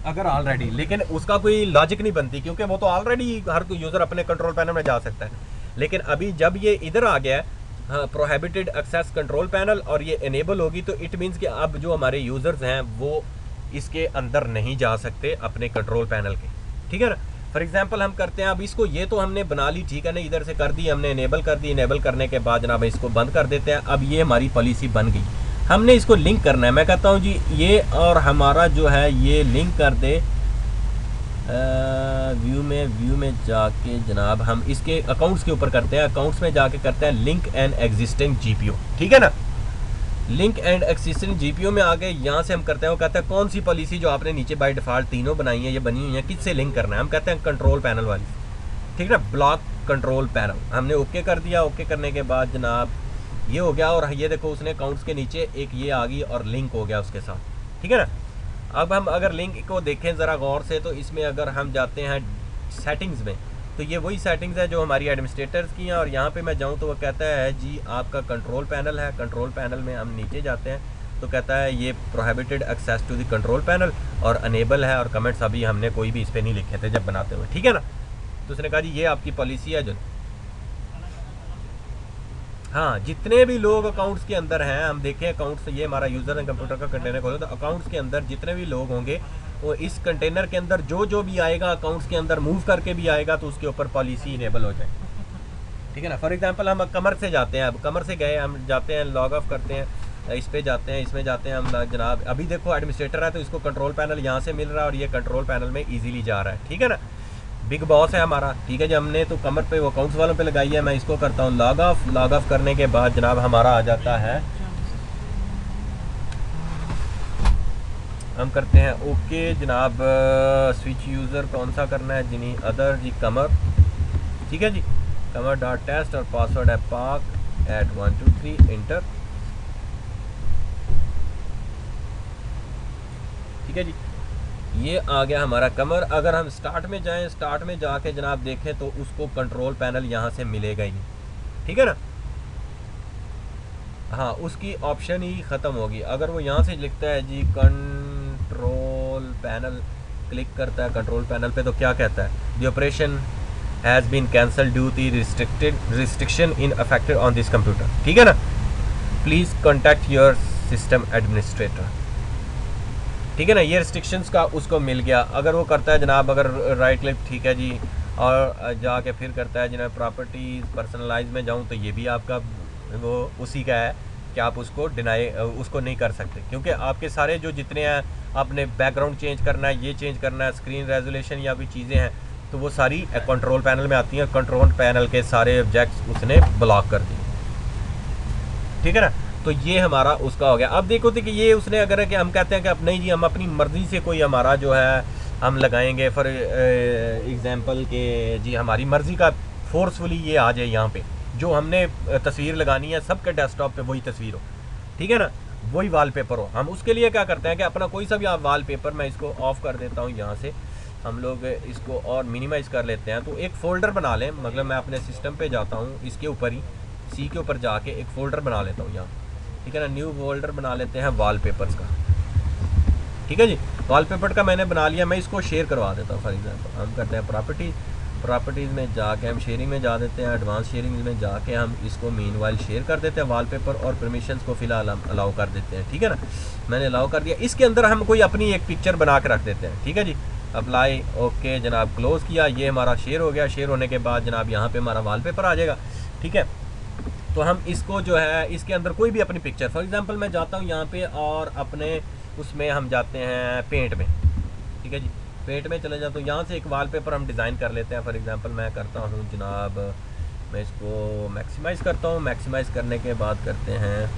अगर ऑलरेडी, लेकिन उसका कोई लॉजिक नहीं बनती क्योंकि वो तो ऑलरेडी हर कोई यूज़र अपने कंट्रोल पैनल में जा सकता है। लेकिन अभी जब ये इधर आ गया है प्रोहिबिटेड एक्सेस कंट्रोल पैनल और ये इनेबल होगी तो इट मीन्स कि अब जो हमारे यूज़र्स हैं वो इसके अंदर नहीं जा सकते अपने कंट्रोल पैनल के, ठीक है ना। फॉर एग्जांपल हम करते हैं अब इसको, ये तो हमने बना ली, ठीक है ना, इधर से कर दी हमने, इनेबल कर दी। इनेबल करने के बाद जनाब इसको बंद कर देते हैं। अब ये हमारी पॉलिसी बन गई, हमने इसको लिंक करना है। मैं कहता हूँ जी ये और हमारा जो है ये लिंक कर दे व्यू में जाके जनाब हम इसके अकाउंट्स के ऊपर करते हैं। अकाउंट्स में जाके करते हैं लिंक एंड एग्जिस्टिंग जीपीओ, ठीक है ना। लिंक एंड एक्सिस्टिंग जीपीओ में आके यहाँ से हम करते हैं, वो कहता है कौन सी पॉलिसी जो आपने नीचे बाय डिफ़ॉल्ट तीनों बनाई है ये बनी हुई है किससे लिंक करना है। हम कहते हैं कंट्रोल पैनल वाली, ठीक है ना, ब्लॉक कंट्रोल पैनल। हमने ओके कर दिया। ओके करने के बाद जनाब ये हो गया और ये देखो उसने अकाउंट्स के नीचे एक ये आ गई और लिंक हो गया उसके साथ, ठीक है ना। अब हम अगर लिंक को देखें ज़रा गौर से तो इसमें अगर हम जाते हैं सेटिंग्स में तो ये वही सेटिंग्स है जो हमारी एडमिनिस्ट्रेटर्स की हैं। और यहाँ पे मैं जाऊँ तो वो कहता है जी आपका कंट्रोल पैनल है। कंट्रोल पैनल में हम नीचे जाते हैं तो कहता है ये prohibited access to the control panel और अनेबल है। और कमेंट्स अभी हमने कोई भी इस पर नहीं लिखे थे जब बनाते हुए, ठीक है ना। तो उसने कहा जी ये आपकी पॉलिसी है जो, हाँ, जितने भी लोग अकाउंट्स के अंदर हैं, हम देखें अकाउंट्स, ये हमारा यूज़र है कंप्यूटर का कंटेनर खोलो तो अकाउंट्स के अंदर जितने भी लोग होंगे वो इस कंटेनर के अंदर जो भी आएगा अकाउंट्स के अंदर मूव करके भी आएगा तो उसके ऊपर पॉलिसी इनेबल हो जाए, ठीक है ना। फॉर एग्जांपल हम कमर से जाते हैं, अब कमर से गए, हम जाते हैं लॉग ऑफ करते हैं, इस पे जाते हैं, इसमें जाते हैं हम जनाब। अभी देखो एडमिनिस्ट्रेटर है तो इसको कंट्रोल पैनल यहाँ से मिल रहा है और ये कंट्रोल पैनल में ईजीली जा रहा है, ठीक है ना। बिग बॉस है हमारा, ठीक है जी। हमने तो कमर पे वो अकाउंट्स वालों पे लगाई है। मैं इसको करता हूँ लॉग ऑफ। लॉग ऑफ करने के बाद जनाब हमारा आ जाता है, हम करते हैं ओके जनाब। स्विच यूज़र कौन सा करना है जिन्हीं अदर जी कमर, ठीक है जी। कमर डॉट टेस्ट और पासवर्ड है पाक @123 इंटर, ठीक है जी। ये आ गया हमारा कमर। अगर हम स्टार्ट में जाएं, स्टार्ट में जाके जनाब देखें तो उसको कंट्रोल पैनल यहाँ से मिलेगा ही, ठीक है ना। हाँ, उसकी ऑप्शन ही ख़त्म होगी। अगर वो यहाँ से लिखता है जी कंट्रोल पैनल, क्लिक करता है कंट्रोल पैनल पे तो क्या कहता है, the operation has been cancel due to restriction in affected on this computer, ठीक है ना। Please contact your system administrator. ठीक है ना, ये रिस्ट्रिक्शंस का उसको मिल गया। अगर वो करता है जनाब, अगर राइट क्लिक ठीक है जी, और जाके फिर करता है जनाब प्रॉपर्टीज़ पर्सनलाइज में जाऊँ, तो ये भी आपका वो उसी का है कि आप उसको डिनाई उसको नहीं कर सकते, क्योंकि आपके सारे जो जितने हैं, आपने बैकग्राउंड चेंज करना है, ये चेंज करना है, स्क्रीन रेजोल्यूशन या कोई चीज़ें हैं, तो वो सारी कंट्रोल पैनल में आती हैं। कंट्रोल पैनल के सारे ऑब्जेक्ट्स उसने ब्लॉक कर दिए, ठीक है ना। तो ये हमारा उसका हो गया। अब देखो तो कि ये उसने अगर कि हम कहते हैं कि अब नहीं जी, हम अपनी मर्ज़ी से कोई हमारा जो है हम लगाएंगे, फॉर एग्ज़ाम्पल के जी हमारी मर्ज़ी का फोर्सफुली ये आ जाए यहाँ पे, जो हमने तस्वीर लगानी है सबके डेस्कटॉप पे वही तस्वीर हो, ठीक है ना, वही वॉलपेपर हो। हम उसके लिए क्या करते हैं कि अपना कोई सा भी आप वॉलपेपर, मैं इसको ऑफ़ कर देता हूँ यहाँ से, हम लोग इसको और मिनिमाइज़ कर लेते हैं। तो एक फ़ोल्डर बना लें, मतलब मैं अपने सिस्टम पे जाता हूँ, इसके ऊपर ही सी के ऊपर जाके एक फ़ोल्डर बना लेता हूँ यहाँ, ठीक है ना। न्यू फोल्डर बना लेते हैं वॉलपेपर्स का, ठीक है जी। वॉलपेपर का मैंने बना लिया, मैं इसको शेयर करवा देता हूँ। फॉर एग्जांपल हम करते हैं प्रॉपर्टीज़ में जाके हम शेयरिंग में जा देते हैं, एडवांस शेयरिंग में जाके हम इसको मीनवाइल शेयर कर देते हैं वॉलपेपर, और परमिशंस को फ़िलहाल हम अलाउ कर देते हैं, ठीक है ना। मैंने अलाउ कर दिया। इसके अंदर हम कोई अपनी एक पिक्चर बना के रख देते हैं, ठीक है जी। अप्लाई, ओके जनाब, क्लोज़ किया, ये हमारा शेयर हो गया। शेयर होने के बाद जनाब यहाँ पर हमारा वॉलपेपर आ जाएगा, ठीक है। तो हम इसको जो है इसके अंदर कोई भी अपनी पिक्चर, फॉर एग्जांपल मैं जाता हूँ यहाँ पे और अपने उसमें हम जाते हैं पेंट में, ठीक है जी, पेंट में चले जाते, तो यहाँ से एक वॉलपेपर हम डिज़ाइन कर लेते हैं। फॉर एग्जांपल मैं करता हूँ जनाब, मैं इसको मैक्सिमाइज़ करता हूँ। मैक्सिमाइज़ करने के बाद करते हैं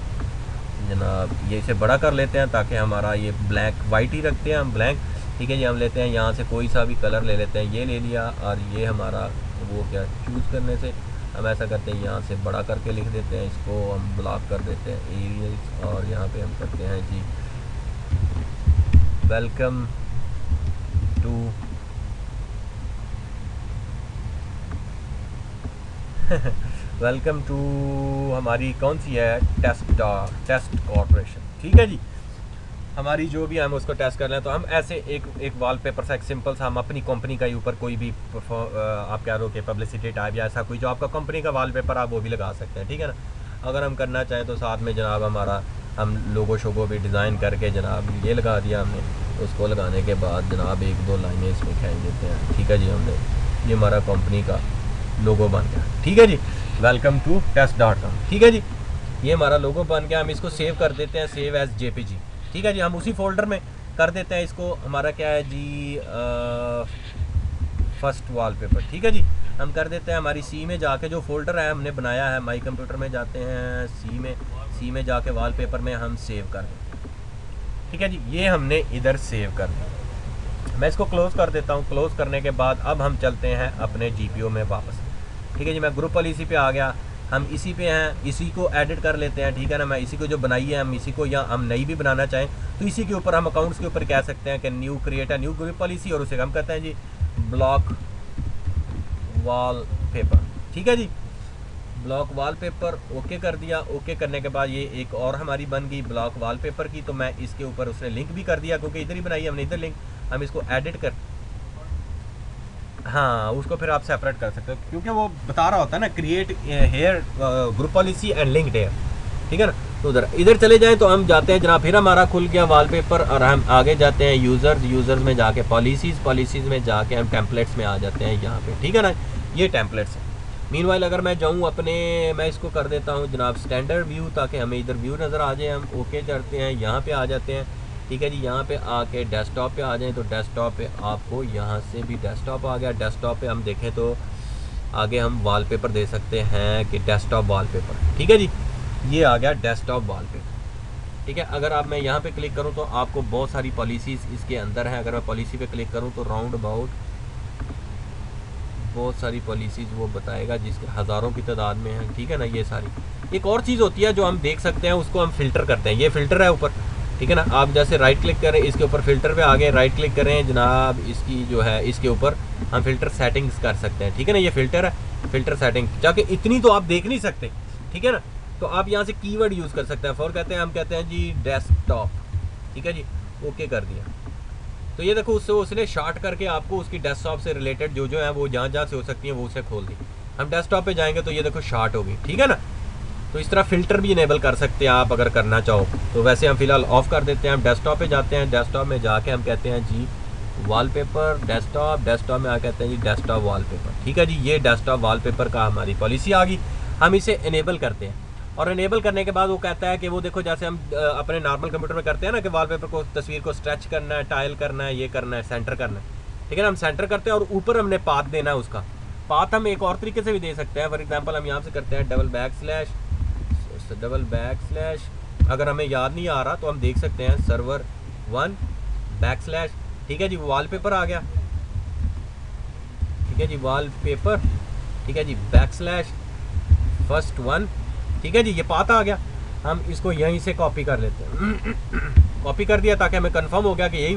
जनाब, ये इसे बड़ा कर लेते हैं ताकि हमारा ये ब्लैक वाइट ही रखते हैं हम, ब्लैक, ठीक है जी। हम लेते हैं यहाँ से कोई सा भी कलर ले लेते हैं, ये ले लिया, और ये हमारा वो क्या चूज़ करने से हम ऐसा करते हैं, यहाँ से बड़ा करके लिख देते हैं, इसको हम ब्लॉक कर देते हैं एरियाज, और यहाँ पे हम करते हैं जी वेलकम टू वेलकम टू हमारी कौन सी है, टेस्ट कॉर्पोरेशन, ठीक है जी। हमारी जो भी हम उसको टेस्ट कर लें, तो हम ऐसे एक वॉलपेपर सा, एक सिंपल सा, हम अपनी कंपनी का ही ऊपर कोई भी आप कह रहे हो कि पब्लिसिटी टाइप या ऐसा कोई जो आपका कंपनी का वॉलपेपर आप वो भी लगा सकते हैं, ठीक है ना। अगर हम करना चाहें तो साथ में जनाब हमारा हम लोगो शोगो भी डिज़ाइन करके जनाब ये लगा दिया हमने। उसको लगाने के बाद जनाब एक दो लाइनें इसमें खींच देते हैं, ठीक है जी। हमने ये हमारा कंपनी का लोगो बन गया, ठीक है जी, वेलकम टू टेस्ट.com, ठीक है जी। ये हमारा लोगो बन गया। हम इसको सेव कर देते हैं, सेव एज JPG, ठीक है जी। हम उसी फोल्डर में कर देते हैं इसको। हमारा क्या है जी, फर्स्ट वॉलपेपर, ठीक है जी। हम कर देते हैं हमारी सी में जाके, जो फोल्डर है हमने बनाया है, माई कंप्यूटर में जाते हैं, सी में जाके वॉलपेपर में हम सेव कर देते हैं, ठीक है जी। ये हमने इधर सेव कर दिया। मैं इसको क्लोज़ कर देता हूँ। क्लोज़ करने के बाद अब हम चलते हैं अपने GPO में वापस, ठीक है जी। मैं ग्रुप पॉलिसी पे आ गया, हम इसी पे हैं, इसी को एडिट कर लेते हैं, ठीक है ना। मैं इसी को जो बनाई है हम इसी को, या हम नई भी बनाना चाहें तो इसी के ऊपर हम अकाउंट्स के ऊपर कह सकते हैं कि new create a new group policy, और उसे हम कहते हैं जी ब्लॉक वॉलपेपर, ठीक है जी। ब्लॉक वॉलपेपर ओके कर दिया। ओके करने के बाद ये एक और हमारी बन गई ब्लॉक वॉलपेपर की। तो मैं इसके ऊपर उसने लिंक भी कर दिया, क्योंकि इधर ही बनाई हमने, इधर लिंक। हम इसको एडिट कर, हाँ उसको फिर आप सेपरेट कर सकते हो, क्योंकि वो बता रहा होता है ना create here group policy and linked here, ठीक है ना। तो इधर चले जाएं तो हम जाते हैं जनाब, फिर हमारा खुल गया वॉलपेपर, और हम आगे जाते हैं यूज़र्स में जाके पॉलिसीज़ में जाके हम टेम्पलेट्स में आ जाते हैं यहाँ पे, ठीक है ना। ये टेम्पलेट्स हैं। मीनवाइल अगर मैं जाऊँ अपने, मैं इसको कर देता हूँ जनाब स्टैंडर्ड व्यू, ताकि हमें इधर व्यू नज़र आ जाए। हम ओके करते हैं, यहाँ पे आ जाते हैं, ठीक है जी। यहाँ पे आके डेस्कटॉप पे आ जाएं, तो डेस्कटॉप पे आपको यहाँ से भी डेस्कटॉप आ गया। डेस्कटॉप पे हम देखें तो आगे हम वॉलपेपर दे सकते हैं कि डेस्कटॉप वॉलपेपर, ठीक है जी। ये आ गया डेस्कटॉप वॉलपेपर, ठीक है। अगर आप मैं यहाँ पे क्लिक करूँ तो आपको बहुत सारी पॉलिसीज़ इसके अंदर हैं। अगर मैं पॉलिसी पे क्लिक करूँ तो राउंड अबाउट बहुत सारी पॉलिसीज़ वो बताएगा, जिसके हज़ारों की तादाद में है, ठीक है ना। ये सारी एक और चीज़ होती है जो हम देख सकते हैं, उसको हम फ़िल्टर करते हैं। ये फ़िल्टर है ऊपर, ठीक है ना। आप जैसे राइट क्लिक करें, इसके ऊपर फ़िल्टर पे आगे राइट क्लिक करें जनाब, इसकी जो है इसके ऊपर हम फ़िल्टर सेटिंग्स कर सकते हैं, ठीक है ना। ये फ़िल्टर है, फ़िल्टर सेटिंग जाके इतनी तो आप देख नहीं सकते, ठीक है ना। तो आप यहाँ से कीवर्ड यूज़ कर सकते हैं। फॉर कहते हैं, हम कहते हैं जी डेस्कटॉप, ठीक है जी। ओके कर दिया तो ये देखो उसने शार्ट करके आपको उसकी डेस्कटॉप से रिलेटेड जो है वो जहाँ से हो सकती है वो उसे खोल दी। हम डेस्कटॉप पे जाएंगे तो ये देखो शार्ट होगी, ठीक है ना। तो इस तरह फ़िल्टर भी इनेबल कर सकते हैं आप अगर करना चाहो। तो वैसे हम फ़िलहाल ऑफ़ कर देते हैं। हम डेस्कटॉप पे जाते हैं, डेस्कटॉप में जाके हम कहते हैं जी वॉलपेपर डेस्कटॉप, डेस्कटॉप में आ कहते हैं जी डेस्कटॉप वॉलपेपर। ठीक है जी, ये डेस्कटॉप वॉलपेपर का हमारी पॉलिसी आ गई। हम इसे इनेबल करते हैं और इनेबल करने के बाद वो कहता है कि वो देखो जैसे हम अपने नॉर्मल कंप्यूटर में करते हैं ना कि वॉलपेपर को, तस्वीर को स्ट्रेच करना है, टाइल करना है, ये करना है, सेंटर करना है। ठीक है ना, हम सेंटर करते हैं और ऊपर हमने पाथ देना है उसका। पाथ हम एक और तरीके से भी दे सकते हैं। फॉर एग्जांपल हम यहाँ से करते हैं डबल बैक स्लैश। अगर हमें याद नहीं आ रहा तो हम देख सकते हैं server1 बैक स्लैश। ठीक है जी, वॉलपेपर आ गया। ठीक है जी, वॉलपेपर। ठीक है जी, बैक स्लैश first1। ठीक है जी, ये पाथ आ गया। हम इसको यहीं से कॉपी कर लेते हैं। कॉपी कर दिया ताकि हमें कंफर्म हो गया कि यही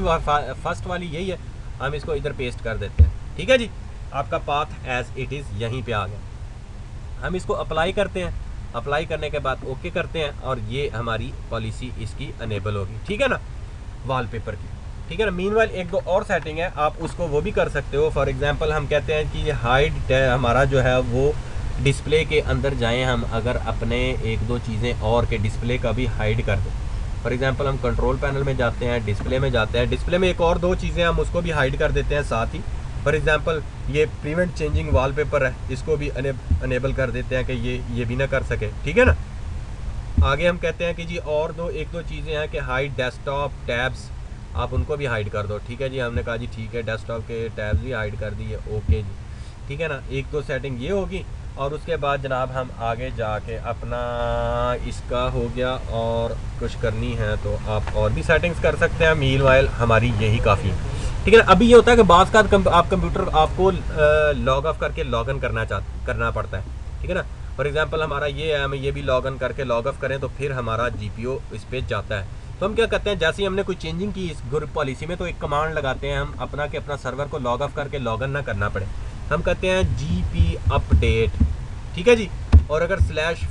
फर्स्ट वाली यही है। हम इसको इधर पेस्ट कर देते हैं। ठीक है जी, आपका पाथ एज इट इज़ यहीं पे आ गया। हम इसको अप्लाई करते हैं। अप्लाई करने के बाद ओके करते हैं और ये हमारी पॉलिसी इसकी अनेबल होगी। ठीक है ना, वॉलपेपर की। ठीक है ना, मीनवाइल एक दो और सेटिंग है, आप उसको वो भी कर सकते हो। फॉर एग्जांपल हम कहते हैं कि हाइड हमारा जो है वो डिस्प्ले के अंदर जाएं, हम अगर अपने एक दो चीज़ें और के डिस्प्ले का भी हाइड कर दें। फॉर एग्जांपल हम कंट्रोल पैनल में जाते हैं, डिस्प्ले में जाते हैं, डिस्प्ले में एक और दो चीज़ें हम उसको भी हाइड कर देते हैं साथ ही। फॉर एग्जांपल ये प्रिवेंट चेंजिंग वॉलपेपर है, इसको भी अनेबल कर देते हैं कि ये भी ना कर सके। ठीक है ना, आगे हम कहते हैं कि जी और एक दो चीज़ें हैं कि हाइड डेस्कटॉप टैब्स, आप उनको भी हाइड कर दो। ठीक है जी, हमने कहा जी ठीक है, डेस्कटॉप के टैब्स भी हाइड कर दिए। ओके जी, ठीक है ना, एक दो सेटिंग ये होगी। और उसके बाद जनाब हम आगे जाके अपना इसका हो गया और कुछ करनी है तो आप और भी सेटिंग्स कर सकते हैं। मीनवाइल हमारी यही काफ़ी है। ठीक है ना, अभी ये होता है कि बाज़ का आप कंप्यूटर आपको लॉग ऑफ करके लॉग इन करना पड़ता है। ठीक है ना, फॉर एग्जांपल हमारा ये है, हमें ये भी लॉग इन करके लॉग ऑफ करें तो फिर हमारा जीपीओ इस पे जाता है। तो हम क्या करते हैं, जैसे ही हमने कोई चेंजिंग की इस ग्रुप पॉलिसी में तो एक कमांड लगाते हैं हम अपना कि अपना सर्वर को लॉग ऑफ करके लॉग इन ना करना पड़े। हम कहते हैं जीपी अपडेट। ठीक है जी, और अगर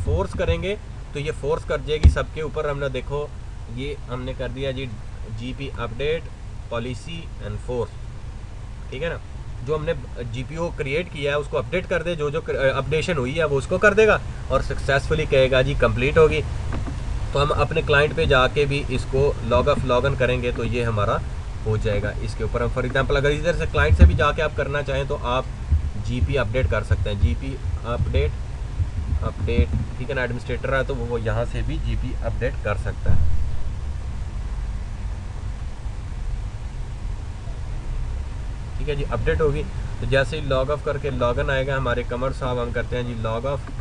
/फोर्स करेंगे तो ये फोर्स कर जाएगी सबके ऊपर। हमने देखो ये हमने कर दिया जी GP update policy and force. ठीक है ना, जो हमने जीपीओ क्रिएट किया है उसको अपडेट कर दे, जो अपडेशन हुई है वो उसको कर देगा और सक्सेसफुली कहेगा जी कंप्लीट होगी। तो हम अपने क्लाइंट पे जाके भी इसको लॉग ऑफ लॉग इन करेंगे तो ये हमारा हो जाएगा इसके ऊपर। हम फॉर एग्जांपल अगर इधर से क्लाइंट से भी जाके आप करना चाहें तो आप जीपी अपडेट कर सकते हैं, जीपी अपडेट। ठीक है ना, एडमिनिस्ट्रेटर है तो वो यहाँ से भी जीपी अपडेट कर सकता है। ठीक है जी, अपडेट होगी तो जैसे ही लॉग ऑफ करके लॉग इन आएगा हमारे कमर साहब, हम करते हैं जी लॉग ऑफ।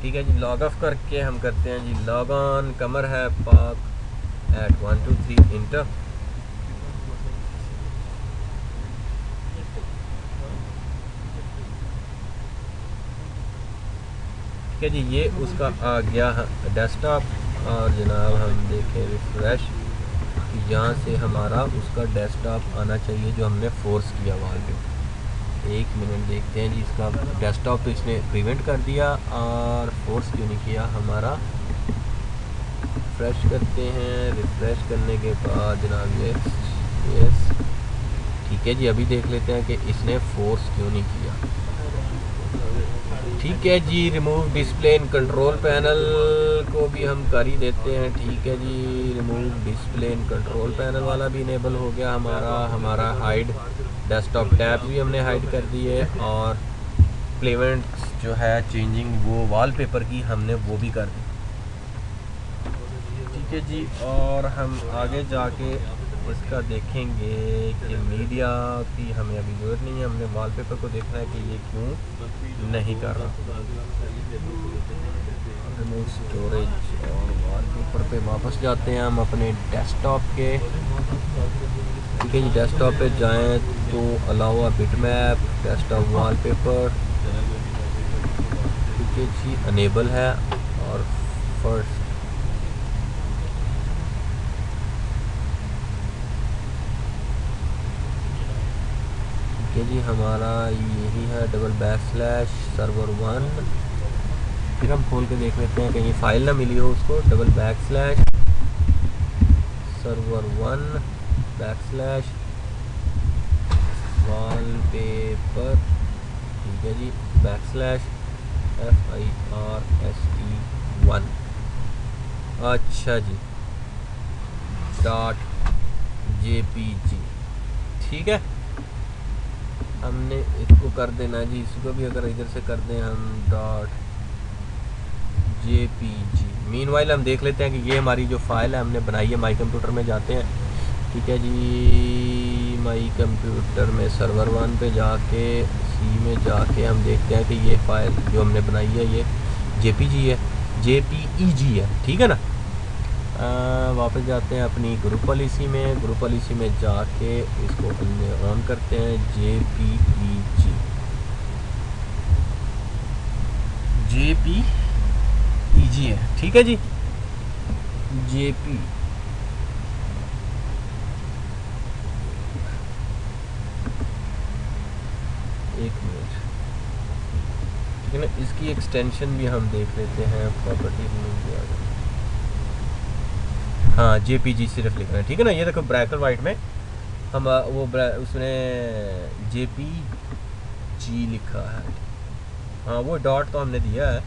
ठीक है जी, लॉग ऑफ करके हम करते हैं जी लॉग ऑन। कमर है पाक @ 1 2 3 इंटर। ठीक है जी, ये उसका आ गया डेस्कटॉप। और जनाब हम देखें रिफ्रेश, यहाँ से हमारा उसका डेस्कटॉप आना चाहिए जो हमने फोर्स किया वहाँ पे। एक मिनट देखते हैं जी, इसका डेस्कटॉप तो इसने प्रिवेंट कर दिया और फोर्स क्यों नहीं किया हमारा। रिफ्रेश करते हैं, रिफ्रेश करने के बाद जनाब यस ठीक है जी, अभी देख लेते हैं कि इसने फोर्स क्यों नहीं किया। ठीक है जी, remove display in control panel को भी हम कर ही देते हैं। ठीक है जी, remove display in control panel वाला भी इनेबल हो गया हमारा हाइड डेस्कटॉप टैब भी हमने हाइड कर दिए और प्लेमेंट जो है चेंजिंग वो वॉलपेपर की हमने वो भी कर दी। ठीक है जी, और हम आगे जाके इसका देखेंगे कि मीडिया की हमें अभी ज़रूरत नहीं है, हमने वॉलपेपर को देखना है कि ये क्यों नहीं कर रहा। रिमूव स्टोरेज और वॉलपेपर पे वापस जाते हैं हम अपने डेस्कटॉप के। ठीक है जी, डेस्कटॉप पे जाएं तो allow a bitmap desktop wallpaper. ठीक है जी, अनेबल है और फर्स्ट जी हमारा यही है /server1। फिर हम खोल के देख लेते हैं कहीं फाइल ना मिली हो उसको। /server1 / wallpaper। है जी, /FIRST1, अच्छा जी, .jpg, ठीक है। हमने इसको कर देना जी, इसको भी अगर इधर से कर दें हम .jpg। मीनवाइल हम देख लेते हैं कि ये हमारी जो फाइल है हमने बनाई है। माई कंप्यूटर में जाते हैं, ठीक है जी, माई कंप्यूटर में सर्वर 1 पे जाके सी में जाके हम देखते हैं कि ये फाइल जो हमने बनाई है ये jpg है, jpeg है, ठीक है ना। वापस जाते हैं अपनी ग्रुप पॉलिसी में, ग्रुप पॉलिसी में जाके इसको ऑन करते हैं, jpeg है, ठीक है जी, jp, एक मिनट, ठीक है ना। इसकी एक्सटेंशन भी हम देख लेते हैं, प्रॉपर्टी में, हाँ jpg सिर्फ लिखना है, ठीक है ना। ये देखो ब्रैकेट वाइट में हम उसने jpg लिखा है, हाँ वो डॉट तो हमने दिया है,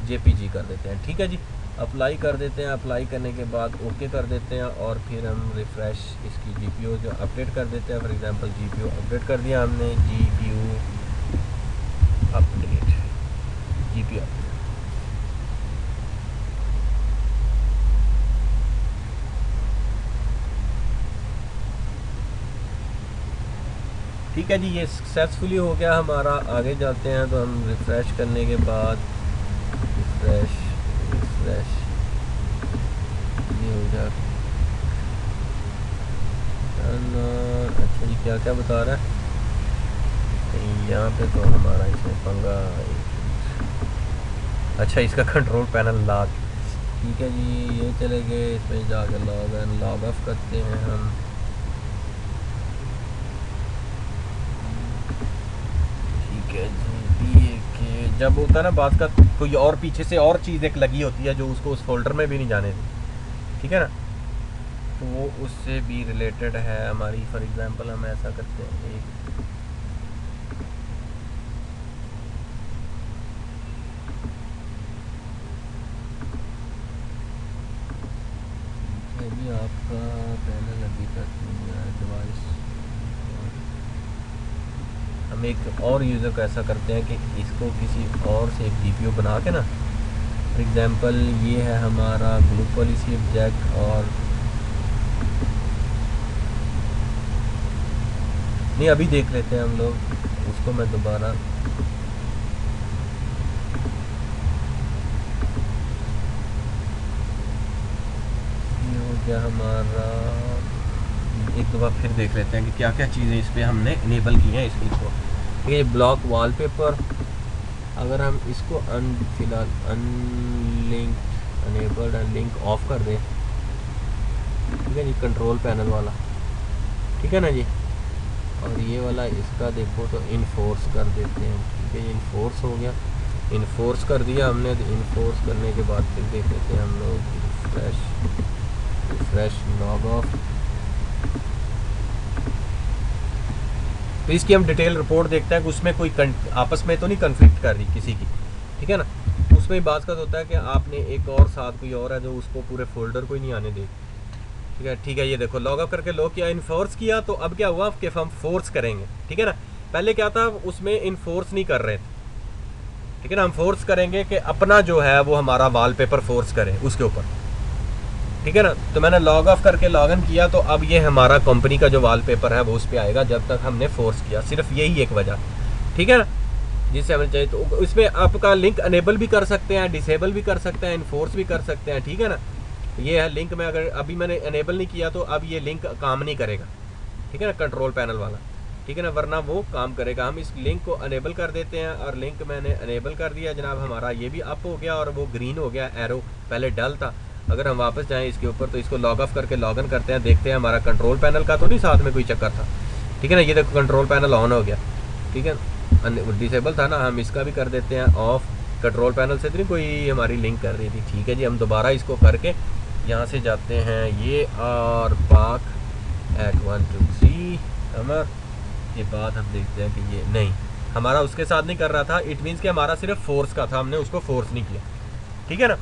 jpg कर देते हैं, ठीक है जी। अप्लाई कर देते हैं, अप्लाई करने के बाद ओके कर देते हैं और फिर हम रिफ़्रेश इसकी जीपीयू जो अपडेट कर देते हैं। फॉर एग्जांपल जीपीयू अपडेट कर दिया हमने, जीपीयू अपडेट, जीपीयू अपडेट, ठीक है जी, ये सक्सेसफुली हो गया हमारा। आगे जाते हैं तो हम रिफ़्रेश करने के बाद रिफ़्रेश ये हो जाए। अच्छा जी, क्या क्या बता रहा है यहाँ पे, तो हमारा इसमें पंगा, अच्छा इसका कंट्रोल पैनल लॉक, ठीक है जी, ये चले गए। इसमें जाकर लॉग ऑफ करते हैं हम, ठीक है जी। ये कि जब होता है ना बात का, कोई और पीछे से और चीज़ एक लगी होती है जो उसको उस फोल्डर में भी नहीं जाने दी, ठीक है ना, तो वो उससे भी रिलेटेड है हमारी। फॉर एग्जांपल हम ऐसा करते हैं, एक भी आपका पैनल अभी तक डिवाइस, हम एक और यूज़र को ऐसा करते हैं कि इसको किसी और से एक जीपीयू बना के ना, फॉर एग्जांपल ये है हमारा ग्रुप पॉलिसी ऑब्जेक्ट, और नहीं अभी देख लेते हैं हम लोग उसको, मैं दोबारा ये हो गया हमारा, एक दो बार फिर देख लेते हैं कि क्या क्या चीज़ें इस पर हमने इनेबल की हैं इसकी को। ये ब्लॉक वॉलपेपर, अगर हम इसको फिलहाल अनलिंक अनेबल्ड अनलिंक ऑफ कर दें, ठीक है जी, कंट्रोल पैनल वाला, ठीक है ना जी। और ये वाला इसका देखो तो इनफोर्स कर देते हैं, ठीक है, इनफोर्स हो गया, इनफोर्स कर दिया हमने। तो इनफोर्स करने के बाद फिर देख लेते हैं हम लोग, रिफ्रेश लॉग ऑफ, तो इसकी हम डिटेल रिपोर्ट देखते हैं कि उसमें कोई आपस में तो नहीं कन्फ्लिक्ट कर रही किसी की, ठीक है ना। उसमें बात का होता है कि आपने एक और साथ कोई और है जो उसको पूरे फोल्डर को ही नहीं आने दे, ठीक है। ये देखो लॉग अप करके लॉग किया, इनफोर्स किया, तो अब क्या हुआ कि हम फोर्स करेंगे, ठीक है ना। पहले क्या था, उसमें इनफोर्स नहीं कर रहे थे, ठीक है ना। हम फोर्स करेंगे कि अपना जो है वो हमारा वॉलपेपर फोर्स करे उसके ऊपर, ठीक है ना। तो मैंने लॉग ऑफ करके लॉग इन किया, तो अब ये हमारा कंपनी का जो वॉलपेपर है वो उस पर आएगा जब तक हमने फोर्स किया, सिर्फ यही एक वजह, ठीक है ना, जिससे हमें चाहिए। तो इसमें आपका लिंक अनेबल भी कर सकते हैं, डिसेबल भी कर सकते हैं, इन्फोर्स भी कर सकते हैं, ठीक है ना। ये है लिंक में, अगर अभी मैंने अनेबल नहीं किया तो अब ये लिंक काम नहीं करेगा, ठीक है ना, कंट्रोल पैनल वाला, ठीक है ना, वरना वो काम करेगा। हम इस लिंक को अनेबल कर देते हैं, और लिंक मैंने अनेबल कर दिया जनाब, हमारा ये भी अप हो गया और वो ग्रीन हो गया एरो, पहले डल था। अगर हम वापस जाएं इसके ऊपर तो इसको लॉग ऑफ करके लॉग इन करते हैं, देखते हैं हमारा कंट्रोल पैनल का तो नहीं साथ में कोई चक्कर था, ठीक है ना। ये देखो कंट्रोल पैनल ऑन हो गया, ठीक है, डिसेबल था ना, हम इसका भी कर देते हैं ऑफ। कंट्रोल पैनल से तो नहीं कोई हमारी लिंक कर रही थी, ठीक है जी। हम दोबारा इसको करके यहाँ से जाते हैं, ये और पाक@ 1 2 3 हमर के बाद हम देखते हैं कि ये नहीं, हमारा उसके साथ नहीं कर रहा था, इट मीन्स कि हमारा सिर्फ फोर्स का था, हमने उसको फोर्स नहीं किया, ठीक है ना।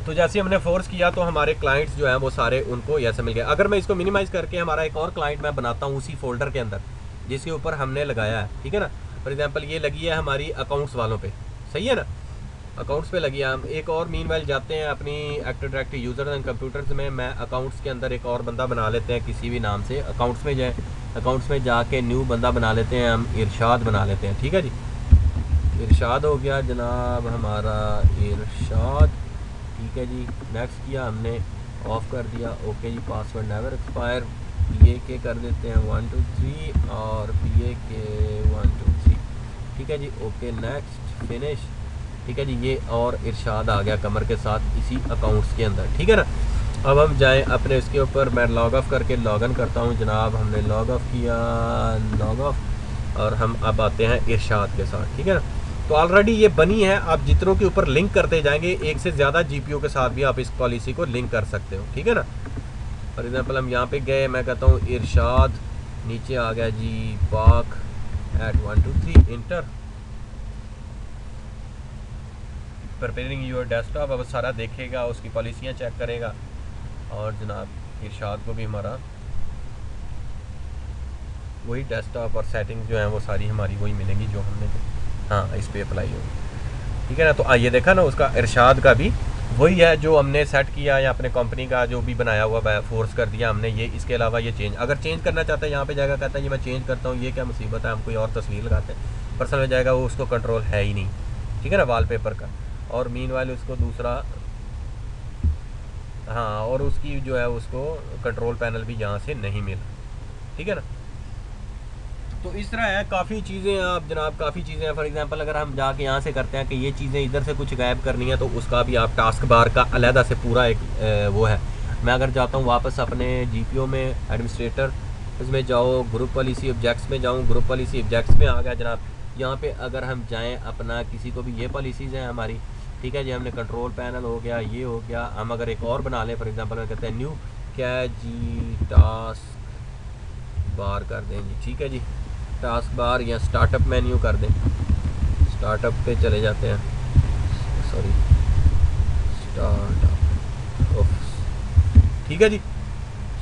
तो जैसे हमने फोर्स किया तो हमारे क्लाइंट्स जो हैं वो सारे उनको ऐसे मिल गए। अगर मैं इसको मिनिमाइज़ करके हमारा एक और क्लाइंट मैं बनाता हूँ उसी फोल्डर के अंदर जिसके ऊपर हमने लगाया है, ठीक है ना। फॉर एग्जांपल ये लगी है हमारी अकाउंट्स वालों पे, सही है ना, अकाउंट्स पे लगी है। हम एक और मीनवाइल जाते हैं अपनी active directory user and computers में, मैं अकाउंट्स के अंदर एक और बंदा बना लेते हैं किसी भी नाम से, अकाउंट्स में जाए, अकाउंट्स में जाके न्यू बंदा बना लेते हैं, हम इरशाद बना लेते हैं, ठीक है जी। इरशाद हो गया जनाब हमारा इरशाद, ठीक है जी। नेक्स्ट किया हमने, ऑफ कर दिया, ओके जी। Password never expire, P A K कर देते हैं 1 2 3 और पी ए के 1 2 3, ठीक है जी। ओके नेक्स्ट फिनिश, ठीक है जी। ये और इरशाद आ गया कमर के साथ इसी अकाउंट्स के अंदर, ठीक है ना। अब हम जाएं अपने इसके ऊपर, मैं लॉग ऑफ करके लॉगिन करता हूँ जनाब। हमने लॉग ऑफ किया, लॉग ऑफ, और हम अब आते हैं इरशाद के साथ, ठीक है ना। तो ऑलरेडी ये बनी है, आप जितनों के ऊपर लिंक करते जाएंगे, एक से ज़्यादा जीपीओ के साथ भी आप इस पॉलिसी को लिंक कर सकते हो, ठीक है ना। फॉर एग्जांपल हम यहाँ पे गए, मैं कहता हूँ इरशाद, नीचे आ गया जी पाक at 1 2 3 enter, preparing your desktop. अब सारा देखेगा, उसकी पॉलिसियाँ चेक करेगा, और जनाब इरशाद को भी हमारा वही डेस्कटॉप और सेटिंग्स जो हैं वो सारी हमारी वही मिलेंगी जो हमने, हाँ, इस पर अप्लाई होगी, ठीक है ना। तो आइए देखा ना, उसका इरशाद का भी वही है जो हमने सेट किया, या अपने कंपनी का जो भी बनाया हुआ फोर्स कर दिया हमने ये। इसके अलावा ये चेंज अगर चेंज करना चाहता है यहाँ पे जाएगा, कहता है ये मैं चेंज करता हूँ, ये क्या मुसीबत है, हम कोई और तस्वीर लगाते हैं, पर्सनल में जाएगा, वो उसको कंट्रोल है ही नहीं, ठीक है ना, वॉलपेपर का। और मीन वाले उसको दूसरा, हाँ, और उसकी जो है उसको कंट्रोल पैनल भी यहाँ से नहीं मिला, ठीक है ना। तो इस तरह है, काफ़ी चीज़ें आप जनाब, काफ़ी चीज़ें हैं। फॉर एग्जांपल अगर हम जाके यहाँ से करते हैं कि ये चीज़ें इधर से कुछ गायब करनी है, तो उसका भी आप टास्क बार का अलहदा से पूरा एक वो है। मैं अगर जाता हूँ वापस अपने जीपीओ में, एडमिनिस्ट्रेटर उसमें जाओ, ग्रुप पॉलिसी ऑब्जेक्ट्स में जाऊँ, ग्रुप पॉलिसी ऑब्जेक्ट्स में आ गया जनाब। यहाँ पे अगर हम जाएँ अपना किसी को भी, ये पॉलिसीज़ हैं हमारी, ठीक है जी। हमने कंट्रोल पैनल हो गया, ये हो गया। हम अगर एक और बना लें, फॉर एग्जांपल मैं कहते हैं न्यू क्या जी टास्क बार कर दें जी, ठीक है जी, टास्क बार, या स्टार्टअप मेन्यू कर दें, स्टार्टअप पे चले जाते हैं, सॉरी स्टार्टअप, ठीक है जी।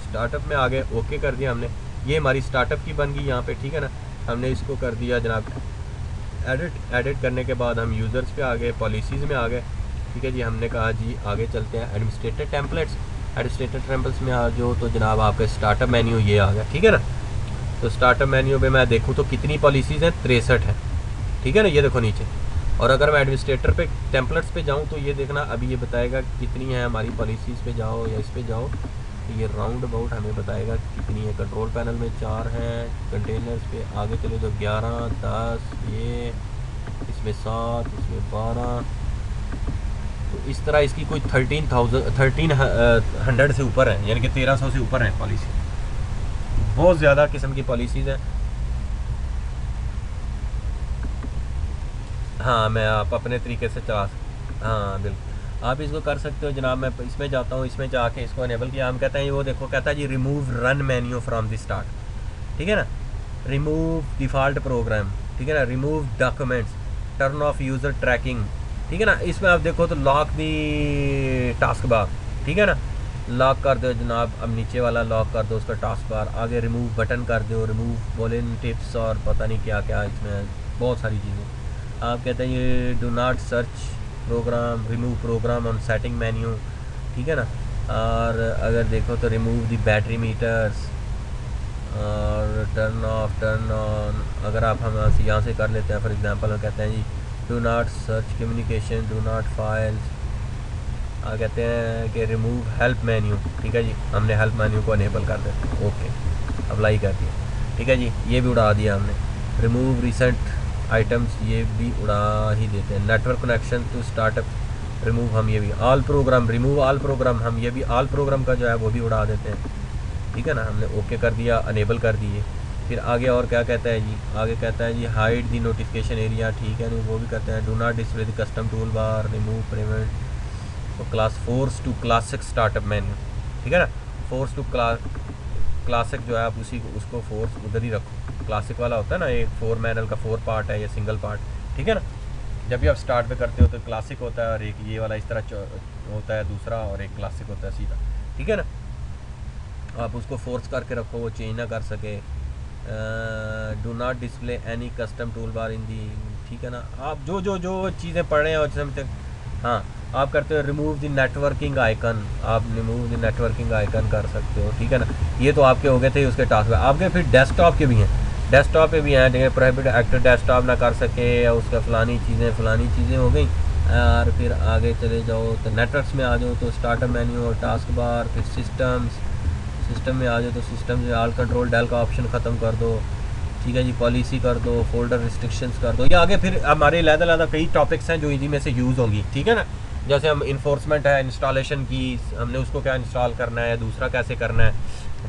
स्टार्टअप में आ गए, ओके कर दिया हमने, ये हमारी स्टार्टअप की बन गई यहाँ पे, ठीक है ना। हमने इसको कर दिया जनाब एडिट करने के बाद हम यूज़र्स पे आ गए, पॉलिसीज़ में आ गए, ठीक है जी। हमने कहा जी आगे चलते हैं एडमिनिस्ट्रेटर टेम्पलेट्स, एडमिनिस्ट्रेटर टेम्पलेट्स में आ जाओ तो जनाब आपका स्टार्टअप मेन्यू ये आ गया, ठीक है ना। तो स्टार्टअप मेन्यू में मैं देखूँ तो कितनी पॉलिसीज़ हैं, 63 है, ठीक है ना, ये देखो नीचे। और अगर मैं एडमिनिस्ट्रेटर पे टेम्पलेट्स पे जाऊँ तो ये देखना अभी ये बताएगा कितनी है हमारी पॉलिसीज़ पे जाओ या इस पे जाओ, तो ये राउंड अबाउट हमें बताएगा कितनी है। कंट्रोल पैनल में 4 हैं, कंटेनर्स पे आगे चले तो 11 10, ये इसमें 7, इसमें 12, तो इस तरह इसकी कोई 1300 से ऊपर है, यानी कि 1300 से ऊपर है पॉलिसी, बहुत ज़्यादा किस्म की पॉलिसीज़ हैं। हाँ, मैं आप अपने तरीके से चला हाँ बिल्कुल, आप इसको कर सकते हो जनाब। मैं इसमें जाता हूँ, इसमें जाके इसको इनेबल किया, हम कहते हैं वो देखो, कहता है जी remove run menu from the start, ठीक है ना, रिमूव डिफ़ॉल्ट प्रोग्राम, ठीक है ना, remove documents, turn off user tracking, ठीक है ना। इसमें आप देखो तो लॉक दी टास्क बार, ठीक है ना, लॉक कर दो जनाब। अब नीचे वाला लॉक कर दो उसका टास्क बार, आगे रिमूव बटन कर दो, रिमूव बोलिन टिप्स और पता नहीं क्या क्या, इसमें बहुत सारी चीज़ें। आप कहते हैं ये do not search program, remove program on setting menu, ठीक है ना। और अगर देखो तो रिमूव द बैटरी मीटर्स और टर्न ऑफ टर्न ऑन, अगर आप हम यहाँ से कर लेते हैं, फॉर एग्जांपल हम कहते हैं जी do not search communication, do not files, कहते हैं कि रिमूव हेल्प मेन्यू, ठीक है जी। हमने हेल्प मेन्यू को अनेबल कर देते हैं, ओके अप्लाई कर दिया, ठीक है जी। ये भी उड़ा दिया हमने। रिमूव रिसेंट आइटम्स, ये भी उड़ा ही देते हैं। Network connection to startup, remove हम ये भी। All program, remove all program, हम ये भी ऑल प्रोग्राम का जो है वो भी उड़ा देते हैं, ठीक है ना। हमने ओके कर दिया, अनेबल कर दिए। फिर आगे और क्या कहता है जी, आगे कहता है जी हाइड दी नोटिफिकेशन एरिया, ठीक है नहीं, वो भी कहते हैं। Do not display the custom tool bar, remove prevent, तो class force to classic startup menu, ठीक है ना। फोर्स टू क्लासिक जो है आप उसी को उसको फोर्स उधर ही रखो, क्लासिक वाला होता है ना, एक 4 मैनुअल का 4 पार्ट है या सिंगल पार्ट, ठीक है ना। जब भी आप स्टार्ट पे करते हो तो क्लासिक होता है और एक ये वाला इस तरह होता है दूसरा, और एक क्लासिक होता है सीधा, ठीक है ना। आप उसको फोर्स करके रखो, वो चेंज ना कर सके। Do not display any custom tool bar in the, ठीक है ना। आप जो जो जो चीज़ें पढ़ रहे हैं और समझ तक, हाँ आप करते हो रिमूव द नेटवर्किंग आइकन, आप रिमूव द नेटवर्किंग आइकन कर सकते हो, ठीक है ना। ये तो आपके हो गए थे उसके टास्क। आपके फिर डेस्कटॉप के भी हैं, डेस्कटॉप पे भी हैं, जगह प्रोहिबिट एक्टिव डेस्कटॉप ना कर सके या उसका फ़लानी चीज़ें हो गई। और फिर आगे चले जाओ तो नेटवर्क्स में आ जाओ तो स्टार्टअप मेन्यू और टास्क बार, फिर सिस्टम में आ जाओ तो सिस्टम से ऑल कंट्रोल डेल का ऑप्शन ख़त्म कर दो, ठीक है जी। पॉलिसी कर दो, फोल्डर रिस्ट्रिक्शंस कर दो। ये आगे फिर हमारे अलग-अलग कई टॉपिक्स हैं जो इसी में से यूज़ होंगी, ठीक है ना। जैसे हम इन्फोर्समेंट है इंस्टॉलेशन की, हमने उसको क्या इंस्टॉल करना है या दूसरा कैसे करना है,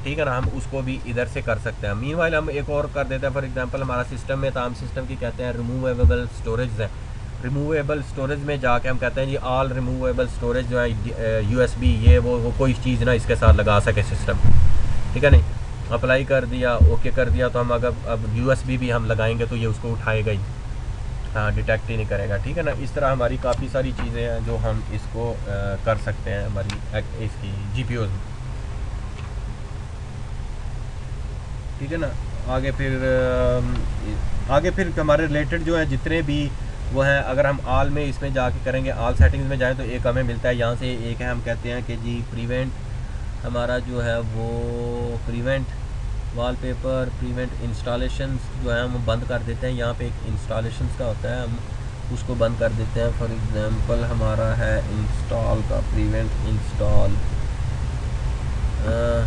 ठीक है ना, हम उसको भी इधर से कर सकते हैं। मीनवाइल हम एक और कर देते हैं, फॉर एग्जांपल हमारा सिस्टम में तो हम सिस्टम की कहते हैं रिमूवेबल स्टोरेज है। रिमूवेबल स्टोरेज में जाके हम कहते हैं जी ऑल रिमूवेबल स्टोरेज जो है यूएसबी ये वो कोई चीज़ ना इसके साथ लगा सके सिस्टम, ठीक है। नहीं अप्लाई कर दिया, ओके कर दिया, तो हम अगर अब यूएसबी भी हम लगाएंगे तो ये उसको उठाएगा ही, हाँ डिटेक्ट ही नहीं करेगा, ठीक है ना। इस तरह हमारी काफ़ी सारी चीज़ें हैं जो हम इसको कर सकते हैं हमारी इसकी जीपीओ में, ठीक है ना। आगे फिर हमारे रिलेटेड जो है जितने भी वो हैं, अगर हम ऑल में इसमें जाके करेंगे, ऑल सेटिंग्स में जाएं तो एक हमें मिलता है यहाँ से, एक है हम कहते हैं कि जी प्रिवेंट, हमारा जो है वो प्रिवेंट वॉलपेपर, प्रिवेंट इंस्टॉलेशंस जो है हम बंद कर देते हैं। यहाँ पे एक इंस्टॉलेशंस का होता है, हम उसको बंद कर देते हैं। फॉर एग्जांपल हमारा है इंस्टॉल का, प्रिवेंट इंस्टॉल,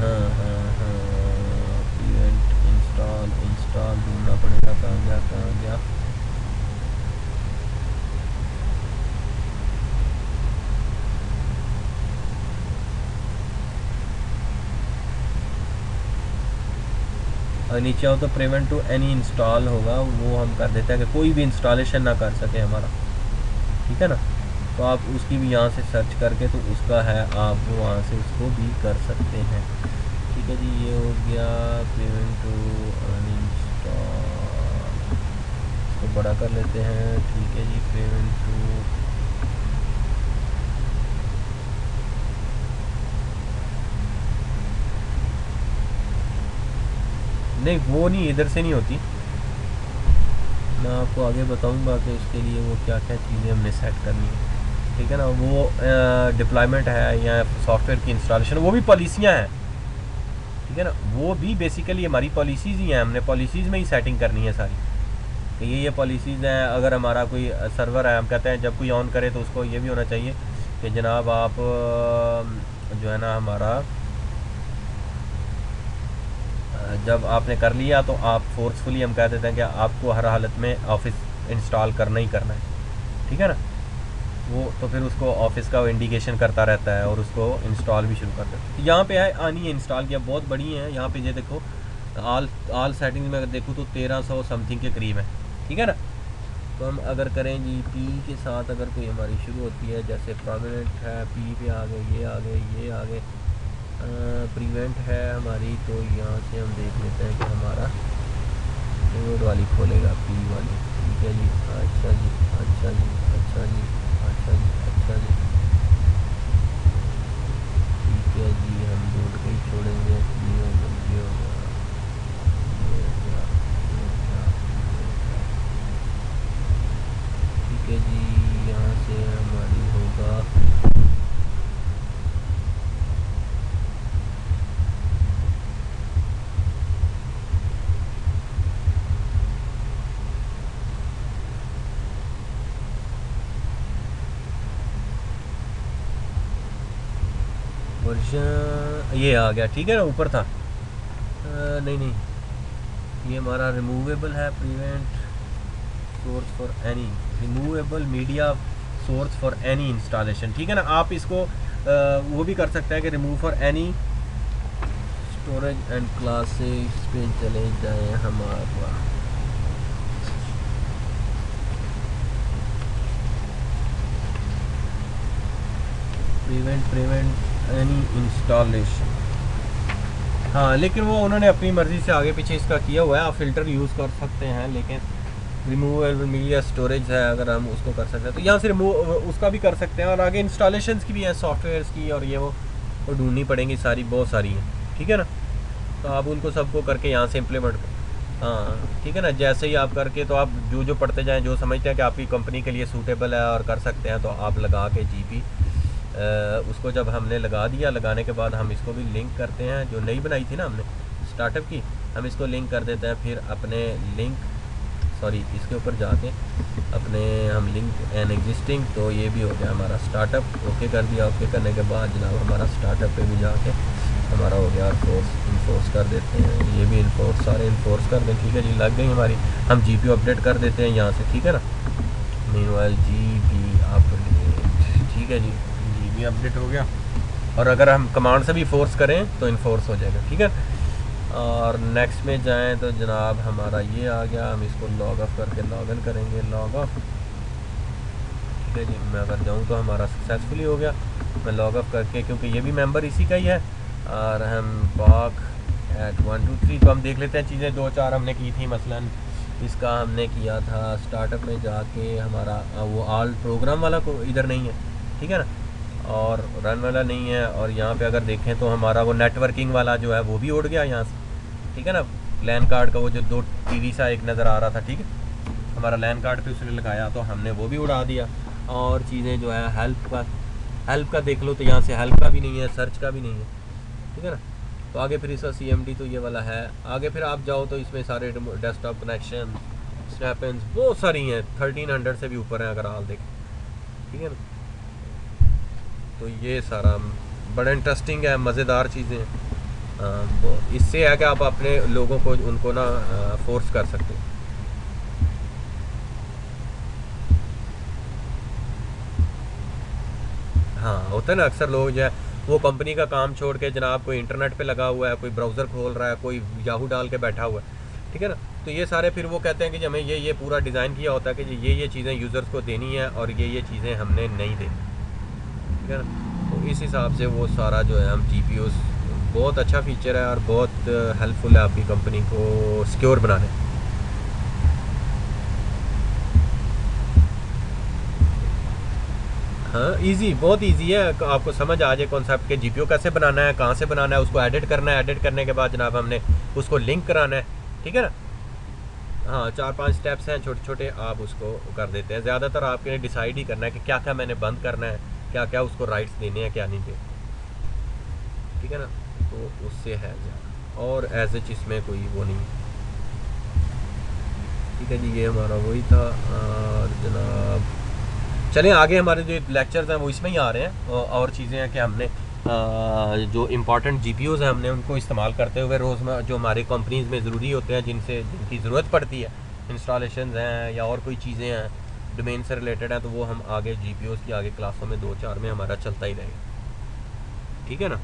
हाँ प्रिवेंट इंस्टॉल ढूंढना पड़ेगा, कहाँ गया। और नीचे आओ तो प्रिवेंट टू एनी इंस्टॉल होगा, वो हम कर देते हैं कि कोई भी इंस्टॉलेशन ना कर सके हमारा, ठीक है ना। तो आप उसकी भी यहाँ से सर्च करके तो उसका है, आप वो वहाँ से उसको भी कर सकते हैं, ठीक है जी। ये हो गया प्रिवेंट टू अनइंस्टॉल, इसको बड़ा कर लेते हैं, ठीक है जी। प्रिवेंट टू नहीं, वो नहीं, इधर से नहीं होती, मैं आपको आगे बताऊंगा कि उसके लिए वो क्या क्या चीज़ें हमने सेट करनी है, ठीक है ना। वो डिप्लॉयमेंट है या सॉफ्टवेयर की इंस्टॉलेशन, वो भी पॉलिसियाँ हैं, ठीक है ना। वो भी बेसिकली हमारी पॉलिसीज़ ही हैं, हमने पॉलिसीज़ में ही सेटिंग करनी है सारी कि ये पॉलिसीज़ हैं। अगर हमारा कोई सर्वर है, हम कहते हैं जब कोई ऑन करे तो उसको ये भी होना चाहिए कि जनाब आप जो है ना हमारा जब आपने कर लिया तो आप फोर्सफुली हम कह देते हैं कि आपको हर हालत में ऑफिस इंस्टॉल करना ही करना है, ठीक है ना। वो तो फिर उसको ऑफिस का इंडिकेशन करता रहता है और उसको इंस्टॉल भी शुरू कर देता है। यहाँ पे है आनी है इंस्टॉल किया, बहुत बड़ी है यहाँ पे, ये देखो ऑल सेटिंग्स में अगर देखूँ तो 1300 समथिंग के करीब है, ठीक है ना। तो हम अगर करें जी पी के साथ अगर कोई हमारी शुरू होती है, जैसे प्रोमिनेंट है, पी पे आ गए, ये आ गए, प्रिवेंट है हमारी, तो यहाँ से हम देख लेते हैं कि हमारा रिमोट वाली खोलेगा, पी वाली, ठीक है जी। अच्छा जी, अच्छा जी, अच्छा जी, अच्छा जी, अच्छा जी, ठीक है जी। हम दूर के ही छोड़ेंगे, ये हो गया, ये हो गया, ये हो गया, ये हो गया, ये हो गया, ठीक है जी। यहाँ से हमारी होगा वर्जन, ये आ गया, ठीक है ना, ऊपर था। नहीं, ये हमारा रिमूवेबल है, prevent source for any, removable media source for any installation, ठीक है ना। आप इसको वो भी कर सकते हैं कि remove for any storage and classes पे चले जाएं हमारा, प्रिवेंट एनी इंस्टॉलेशन, हाँ, लेकिन वो उन्होंने अपनी मर्ज़ी से आगे पीछे इसका किया हुआ है। आप फ़िल्टर यूज़ कर सकते हैं, लेकिन रिमूवेबल मीडिया स्टोरेज है, अगर हम उसको कर सकते हैं तो यहाँ से रिमूव उसका भी कर सकते हैं। और आगे इंस्टॉलेशंस की भी हैं, सॉफ्टवेयर्स की, और ये वो ढूंढनी पड़ेंगी, सारी बहुत सारी हैं, ठीक है ना। तो आप उनको सबको करके यहाँ से इम्प्लीमेंट कर, हाँ ठीक है ना। जैसे ही आप करके, तो आप जो जो पढ़ते जाएँ, जो समझते हैं कि आपकी कंपनी के लिए सूटेबल है और कर सकते हैं, तो आप लगा के जीपी उसको जब हमने लगा दिया, लगाने के बाद हम इसको भी लिंक करते हैं, जो नई बनाई थी ना हमने स्टार्टअप की, हम इसको लिंक कर देते हैं। फिर अपने लिंक, सॉरी इसके ऊपर जाके अपने हम लिंक एन एग्जिस्टिंग, तो ये भी हो गया हमारा स्टार्टअप। ओके कर दिया। ओके करने के बाद जनाब हमारा स्टार्टअप पे भी जाके हमारा हो गया इन्फोर्स कर देते हैं। ये भी इन्फोर्स, सारे इन्फोर्स कर दें, ठीक है जी, लग गई हमारी। हम जीपी अपडेट कर देते हैं यहाँ से, ठीक है ना। मीनवाइल जीपी अपडेट, ठीक है जी, जीपी अपडेट हो गया। और अगर हम कमांड से भी फोर्स करें तो इन्फोर्स हो जाएगा, ठीक है। और नेक्स्ट में जाएं तो जनाब हमारा ये आ गया, हम इसको लॉग ऑफ करके लॉग इन करेंगे, लॉग ऑफ, ठीक है जी। मैं अगर जाऊँ तो हमारा सक्सेसफुली हो गया। मैं लॉग ऑफ करके, क्योंकि ये भी मेंबर इसी का ही है, और हम बाक एट 1 2 3, तो हम देख लेते हैं चीज़ें 2 4 हमने की थी। मसलन इसका हमने किया था स्टार्टअप में जाके, हमारा वो ऑल प्रोग्राम वाला को इधर नहीं है, ठीक है ना, और रन वाला नहीं है। और यहाँ पे अगर देखें तो हमारा वो नेटवर्किंग वाला जो है वो भी उड़ गया यहाँ से, ठीक है ना। लैन कार्ड का वो जो 2 टीवी सा एक नज़र आ रहा था, ठीक है, हमारा लैन कार्ड पे उसने लगाया, तो हमने वो भी उड़ा दिया। और चीज़ें जो है हेल्प का देख लो, तो यहाँ से हेल्प का भी नहीं है, सर्च का भी नहीं है, ठीक है ना। तो आगे फिर इसका CMD तो ये वाला है। आगे फिर आप जाओ तो इसमें सारे डेस्कटॉप कनेक्शन, स्नैपेंस बहुत सारी हैं, 1300 से भी ऊपर हैं अगर आप देखें, ठीक है ना। तो ये सारा बड़ा इंटरेस्टिंग है, मज़ेदार चीज़ें हैं। इससे है कि आप अपने लोगों को उनको ना फोर्स कर सकते हैं। हाँ, होता है ना, अक्सर लोग जो है वो कंपनी का काम छोड़ के जनाब कोई इंटरनेट पे लगा हुआ है, कोई ब्राउज़र खोल रहा है, कोई याहू डाल के बैठा हुआ है, ठीक है ना। तो ये सारे फिर वो कहते हैं कि हमें ये पूरा डिज़ाइन किया होता है कि ये चीज़ें यूज़र्स को देनी है और ये चीज़ें हमने नहीं देनी, ठीक है ना। तो इस हिसाब से वो सारा जो है हम GPUs, बहुत अच्छा फीचर है और बहुत हेल्पफुल है आपकी कंपनी को सिक्योर बनाने। हाँ, इजी, बहुत इजी है, आपको समझ आ जाए कॉन्सेप्ट के GPU कैसे बनाना है, कहाँ से बनाना है, उसको एडिट करना है, एडिट करने के बाद जनाब हमने उसको लिंक कराना है, ठीक है ना। हाँ, 4 5 स्टेप्स हैं छोटे छोटे, आप उसको कर देते हैं। ज़्यादातर आपके लिए डिसाइड ही करना है कि क्या क्या मैंने बंद करना है, क्या क्या उसको राइट्स देने हैं, क्या नहीं देने, ठीक है ना। तो उससे है ज़्यादा, और एज एच इसमें कोई वो नहीं, ठीक है जी। ये हमारा वही था। और जनाब चलें आगे, हमारे जो लेक्चर्स हैं वो इसमें ही आ रहे हैं। और चीज़ें हैं कि हमने जो इम्पॉर्टेंट GPUs हैं हमने उनको इस्तेमाल करते हुए रोज़मर्रा जो हमारी कंपनीज़ में ज़रूरी होते हैं, जिनकी ज़रूरत पड़ती है, इंस्टॉलेशन हैं या और कोई चीज़ें हैं डोमेन से रिलेटेड हैं, तो वो हम आगे GPUs की आगे क्लासों में 2 4 में हमारा चलता ही रहेगा, ठीक है ना।